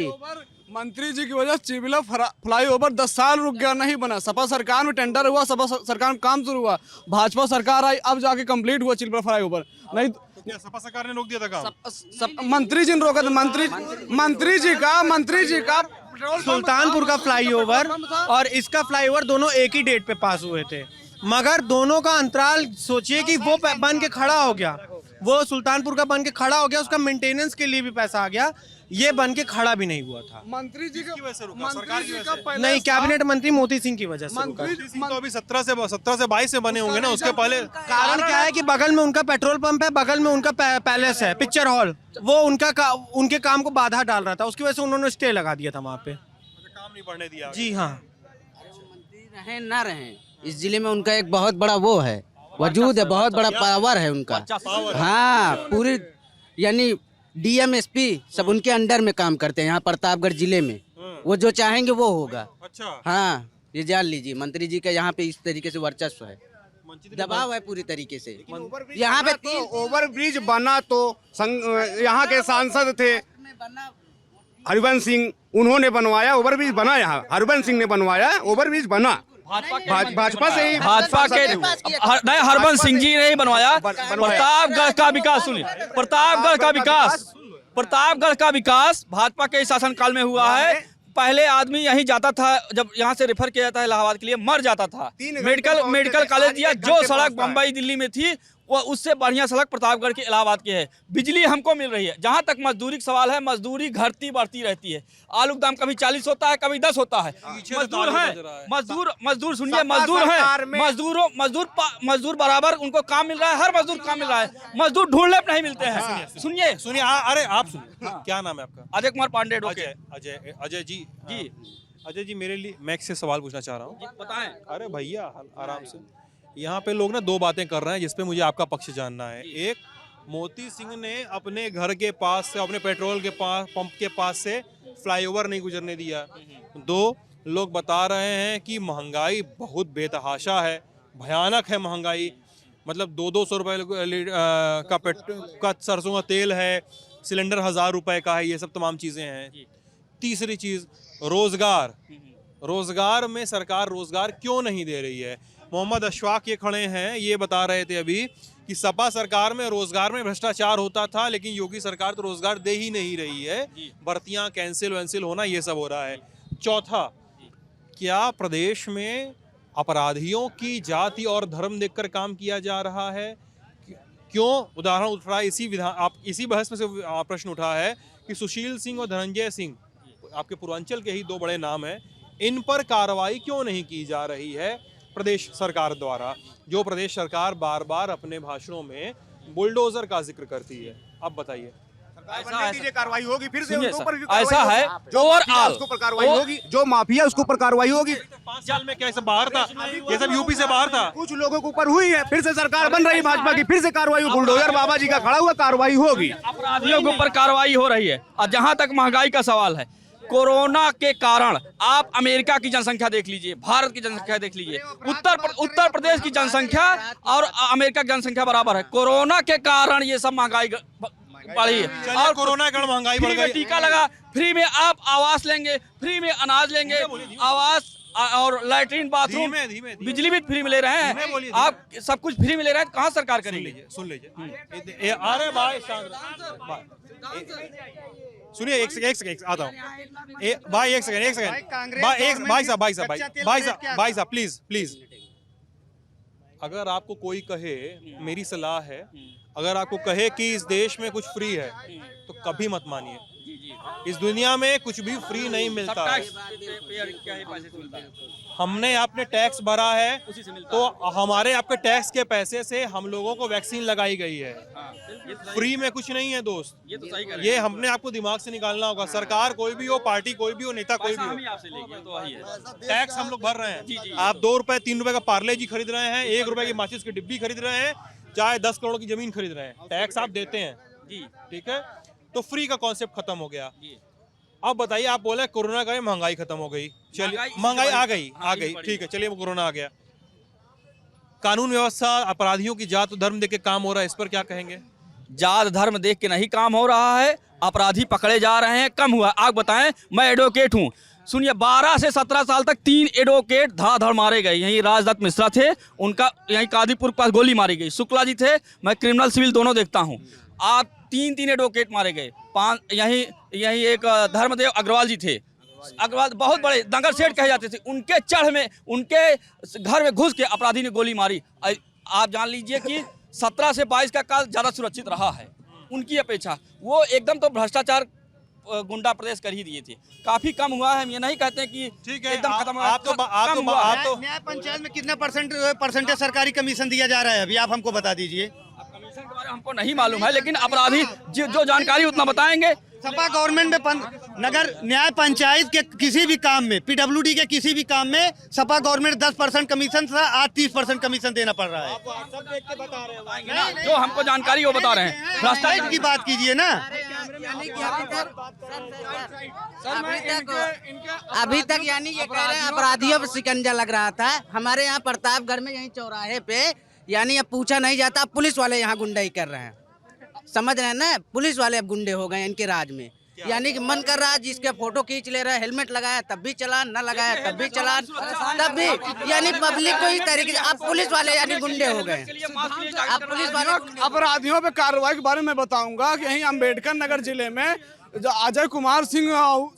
जी की वजह चिबिला फ्लाईओवर 10 साल रुक गया, नहीं बना। सपा सरकार में टेंडर हुआ, सपा सरकार में काम शुरू हुआ, भाजपा सरकार आई, अब जाके कंप्लीट हुआ चिबिला फ्लाईओवर। नहीं तो क्या सपा सरकार ने रोक दिया था काम? मंत्री जी ने रोका था, मंत्री जी का सुल्तानपुर का फ्लाईओवर और इसका फ्लाईओवर दोनों एक ही डेट पे पास हुए थे, मगर दोनों का अंतराल सोचिए कि वो बन के खड़ा हो गया, वो सुल्तानपुर का बन के खड़ा हो गया, उसका मेंटेनेंस के लिए भी पैसा आ गया, ये बन के खड़ा भी नहीं हुआ था। मंत्री जी की वजह से रुका, सरकार की वजह से नहीं, कैबिनेट मंत्री मोती सिंह की वजह से रुका। मोती सिंह तो अभी 17 से 22 से बने होंगे ना, उसके पहले। कारण क्या है कि बगल में उनका पेट्रोल पंप है, बगल में उनका पैलेस है, पिक्चर हॉल, वो उनके काम को बाधा डाल रहा था, उसकी वजह से उन्होंने स्टे लगा दिया था वहाँ पे। काम नहीं बढ़ने दिया। जी हाँ, मंत्री रहें ना रहें, इस जिले में उनका एक बहुत बड़ा वो है, वजूद है, बहुत बड़ा पावर है उनका। हाँ, पूरी यानी डीएम एसपी सब उनके अंडर में काम करते हैं यहाँ प्रतापगढ़ जिले में, वो जो चाहेंगे वो होगा। अच्छा। हाँ, ये जान लीजिए, मंत्री जी का यहाँ पे इस तरीके से वर्चस्व है, दबाव है पूरी तरीके से। यहाँ पे 3 ओवर ब्रिज बना तो यहाँ के सांसद थे हरिवंश सिंह, उन्होंने बनवाया, ओवर ब्रिज बना, यहाँ हरिवंश सिंह ने बनवाया, ओवर ब्रिज बना भाजपा से ही, भाजपा के नहीं, हरबंस सिंह जी ने ही बनवाया। प्रतापगढ़ का विकास सुनिए, प्रतापगढ़ का विकास भाजपा के शासनकाल में हुआ है। पहले आदमी यहीं जाता था, जब यहाँ से रेफर किया जाता है इलाहाबाद के लिए, मर जाता था। मेडिकल कॉलेज दिया, जो सड़क बम्बई दिल्ली में थी वो उससे बढ़िया सड़क प्रतापगढ़ के इलाहाबाद की है। बिजली हमको मिल रही है। जहाँ तक मजदूरी का सवाल है, मजदूरी घटती बढ़ती रहती है। आलू का दाम कभी 40 होता है, कभी 10 होता है। मजदूर है, मजदूर सुनिए, मजदूर बराबर उनको काम मिल रहा है, हर मजदूर काम मिल रहा है, मजदूर ढूंढने नहीं मिलते हैं। सुनिए, अरे आप सुनिए, क्या नाम है आपका? अजय कुमार पांडे। अजय जी, अजय जी, मेरे लिए मैं से सवाल पूछना चाह रहा हूँ, बताएं। अरे भैया आराम से। यहाँ पे लोग ना 2 बातें कर रहे हैं जिसपे मुझे आपका पक्ष जानना है। एक, मोती सिंह ने अपने घर के पास से, अपने पेट्रोल के पास पंप के पास से फ्लाईओवर नहीं गुजरने दिया। 2, लोग बता रहे हैं कि महंगाई बहुत बेतहाशा है, भयानक है महंगाई। मतलब 200 रुपये का सरसों का तेल है, सिलेंडर 1000 रुपए का है, ये सब तमाम चीज़ें हैं। तीसरी चीज़ रोज़गार, रोज़गार में सरकार रोज़गार क्यों नहीं दे रही है? मोहम्मद अशफाक ये खड़े हैं, ये बता रहे थे अभी कि सपा सरकार में रोज़गार में भ्रष्टाचार होता था, लेकिन योगी सरकार तो रोज़गार दे ही नहीं रही है, भर्तियाँ कैंसिल वैंसिल होना ये सब हो रहा है। चौथा, क्या प्रदेश में अपराधियों की जाति और धर्म देखकर काम किया जा रहा है? क्यों? उदाहरण उठ रहा है इसी बहस में से प्रश्न उठा है कि सुशील सिंह और धनंजय सिंह, आपके पूर्वांचल के ही दो बड़े नाम हैं, इन पर कार्रवाई क्यों नहीं की जा रही है प्रदेश सरकार द्वारा, जो प्रदेश सरकार बार बार अपने भाषणों में बुलडोजर का जिक्र करती है? अब बताइए। कार्रवाई होगी, फिर से सुनिए उनके सर, ऊपर भी ऐसा कार्रवाई है, होगी। जो ओवरऑल माफिया उसके ऊपर कार्रवाई होगी, जो माफिया उसके ऊपर कार्रवाई होगी। 5 साल में क्या सब बाहर था? ये सब यूपी से बाहर था। कुछ लोगों के ऊपर हुई है, फिर से सरकार बन रही भाजपा की, फिर से कार्रवाई, बुलडोजर बाबा जी का खड़ा हुआ, कार्रवाई होगी। अपराधियों के ऊपर कार्रवाई हो रही है। और जहां तक महंगाई का सवाल है, कोरोना के कारण आप अमेरिका की जनसंख्या देख लीजिए, भारत की जनसंख्या देख लीजिए, उत्तर प्रदेश की जनसंख्या और अमेरिका की जनसंख्या बराबर है। कोरोना के कारण ये सब महंगाई बढ़ी है, और कोरोना के कारण महंगाई बढ़ गई। टीका लगा, फ्री में आप आवास लेंगे, फ्री में अनाज लेंगे, आवास और लैट्रिन बाथरूम, बिजली भी फ्री में ले रहे हैं, आप सब कुछ फ्री में ले रहे हैं, कहाँ सरकार करेंगे? सुन लीजिए। अरे भाई सुनिए, एक सेकंड आता हूँ भाई, एक सेकंड भाई साहब प्लीज। अगर आपको कोई कहे, मेरी सलाह है, अगर आपको कहे कि इस देश में कुछ फ्री है तो कभी मत मानिए। इस दुनिया में कुछ भी फ्री नहीं मिलता है। हमने आपने टैक्स भरा है, तो हमारे आपके टैक्स के पैसे से हम लोगों को वैक्सीन लगाई गई है। फ्री में कुछ नहीं है दोस्त, ये हमने आपको दिमाग से निकालना होगा। सरकार कोई भी हो, पार्टी कोई भी हो, नेता कोई भी हो, टैक्स हम लोग भर रहे हैं। आप 2 रुपए 3 रुपए का पार्ले जी खरीद रहे हैं, 1 रुपए की माचिस की डिब्बी खरीद रहे हैं, चाहे 10 करोड़ की जमीन खरीद रहे हैं, टैक्स आप देते हैं, ठीक है? तो फ्री का कॉन्सेप्ट खत्म हो गया। अब बताइए, आप बोले कोरोना का महंगाई खत्म हो गई, चलिए महंगाई आ गई, ठीक है, चलिए कोरोना आ गया, कानून व्यवस्था, अपराधियों की जात धर्म देख के काम हो रहा है, इस पर क्या कहेंगे? जात धर्म देख के नहीं काम हो रहा है, अपराधी पकड़े जा रहे हैं, कम हुआ। आप बताएं, मैं एडवोकेट हूँ, सुनिए 12 से 17 साल तक 3 एडवोकेट धड़ाधड़ मारे गए। यहीं राजदत्त मिश्रा थे, उनका यहीं कादीपुर के पास गोली मारी गई। शुक्ला जी थे, मैं क्रिमिनल सिविल दोनों देखता हूँ। आप 3 एडवोकेट मारे गए। यहीं एक धर्मदेव अग्रवाल जी थे, अग्रवाल बहुत बड़े दंगल सेठ कहे जाते थे, उनके चढ़ में, उनके घर में घुस के अपराधी ने गोली मारी। आप जान लीजिए कि 17 से 22 का काल ज़्यादा सुरक्षित रहा है उनकी अपेक्षा। वो एकदम तो भ्रष्टाचार गुंडा प्रदेश कर ही दिए थे, काफी कम हुआ है। हम ये नहीं कहते कि ठीक है एकदम खत्म हुआ। आप न्याय पंचायत में कितना परसेंटेज सरकारी कमीशन दिया जा रहा है अभी, आप हमको बता दीजिए। कमीशन के बारे में हमको नहीं मालूम है, लेकिन अपराधी जो जानकारी उतना बताएंगे। सपा गवर्नमेंट में नगर न्याय पंचायत के किसी भी काम में, पीडब्ल्यूडी के किसी भी काम में सपा गवर्नमेंट 10% कमीशन था, आज 30% कमीशन देना पड़ रहा है। सब देख के बता रहे हैं, जो हमको जानकारी वो बता रहे हैं। भ्रष्टाचार की बात कीजिए ना। अभी तक यानी ये कह रहे हैं अपराधियों पर शिकंजा लग रहा था। हमारे यहाँ प्रतापगढ़ में यहीं चौराहे पे यानी अब पूछा नहीं जाता, पुलिस वाले यहाँ गुंडाई कर रहे हैं, समझ रहे हैं ना? पुलिस वाले अब गुंडे हो गए इनके राज में। यानी कि मन कर रहा है जिसके फोटो खींच ले रहा है, हेलमेट लगाया तब भी चलान, न लगाया तब भी चलान, तब भी यानी पब्लिक को इस तरीके से अब पुलिस वाले यानी गुंडे हो गए। अब पुलिस वाले अपराधियों पे कार्रवाई के बारे में बताऊंगा कि यहीं अम्बेडकर नगर जिले में जो अजय कुमार सिंह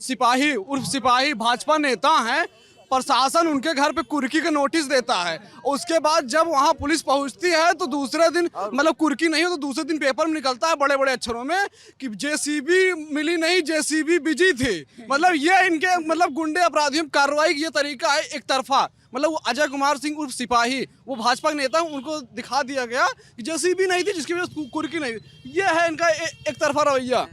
सिपाही उर्फ सिपाही भाजपा नेता हैं, प्रशासन उनके घर पे कुर्की का नोटिस देता है। उसके बाद जब वहाँ पुलिस पहुँचती है तो दूसरे दिन, मतलब कुर्की नहीं हो तो दूसरे दिन पेपर में निकलता है बड़े बड़े अक्षरों में कि जेसीबी मिली नहीं, जेसीबी बिजी थी। मतलब ये इनके मतलब गुंडे अपराधियों की कार्रवाई ये तरीका है एक तरफा। मतलब वो अजय कुमार सिंह उर्फ सिपाही, वो भाजपा के नेता, उनको दिखा दिया गया कि जेसीबी नहीं थी जिसकी वजह से कुर्की नहीं थी। ये है इनका एक तरफा रवैया।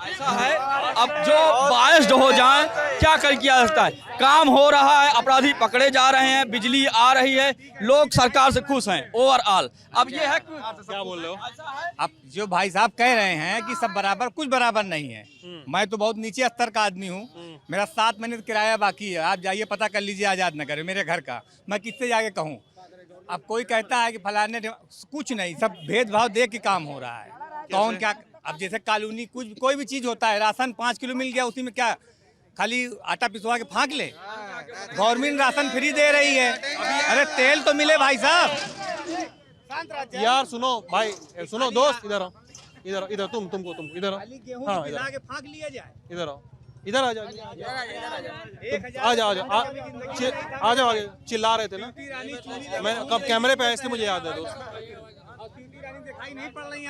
ऐसा है, अब जो बायस्ड हो जाए क्या कर किया जाता है? काम हो रहा है, अपराधी पकड़े जा रहे हैं, बिजली आ रही है, लोग सरकार से खुश हैं ओवरऑल। अब ये है, क्या बोल रहे हो अब जो भाई साहब कह रहे हैं कि सब बराबर, कुछ बराबर नहीं है। मैं तो बहुत नीचे स्तर का आदमी हूँ, मेरा 7 महीने किराया बाकी है। आप जाइए पता कर लीजिए आजाद नगर मेरे घर का, मैं किससे जाके कहूँ? अब कोई कहता है कि फलाने कुछ नहीं, सब भेदभाव देख के काम हो रहा है। कौन क्या, अब जैसे कॉलोनी कुछ कोई भी चीज होता है, राशन 5 किलो मिल गया, उसी में क्या खाली आटा पिसवा के फाँक ले? गवर्नमेंट राशन फ्री दे रही है, अरे तेल तो मिले भाई साहब। यार सुनो भाई, सुनो दोस्त, इधर आओ, इधर इधर तुमको इधर आओ, हाँ इधर फाँक लिया जाए, इधर आओ, इधर आ जाओ, आ जाओ आ जाओ आगे। चिल्ला रहे थे ना, मैं कब कैमरे पे आए इसलिए मुझे याद है दोस्त।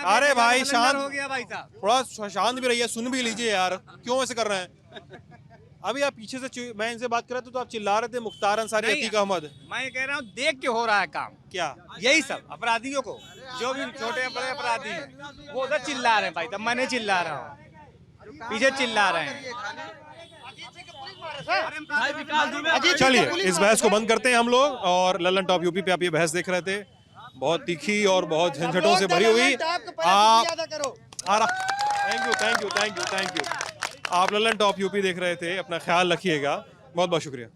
अरे भाई शांत हो गया भाई साहब, थोड़ा शांत भी रहिए, सुन भी लीजिए यार, क्यों ऐसे कर रहे हैं? अभी आप पीछे से मैं इनसे बात कर रहा था तो आप चिल्ला रहे थे मुख्तार अंसारी, अतीक अहमद। मैं कह रहा हूँ देख के हो रहा है काम, क्या यही सब अपराधियों को, जो भी छोटे बड़े अपराधी हैं वो उधर चिल्ला रहे हैं भाई साहब, मैं नहीं चिल्ला रहा हूँ, पीछे चिल्ला रहे हैं। चलिए इस बहस को बंद करते हैं हम लोग, और लल्लन टॉप यूपी पे आप ये बहस देख रहे थे, बहुत तीखी और बहुत झंझटों से भरी हुई। Thank you. आप लल्लन टॉप यूपी देख रहे थे, अपना ख्याल रखिएगा, बहुत बहुत शुक्रिया।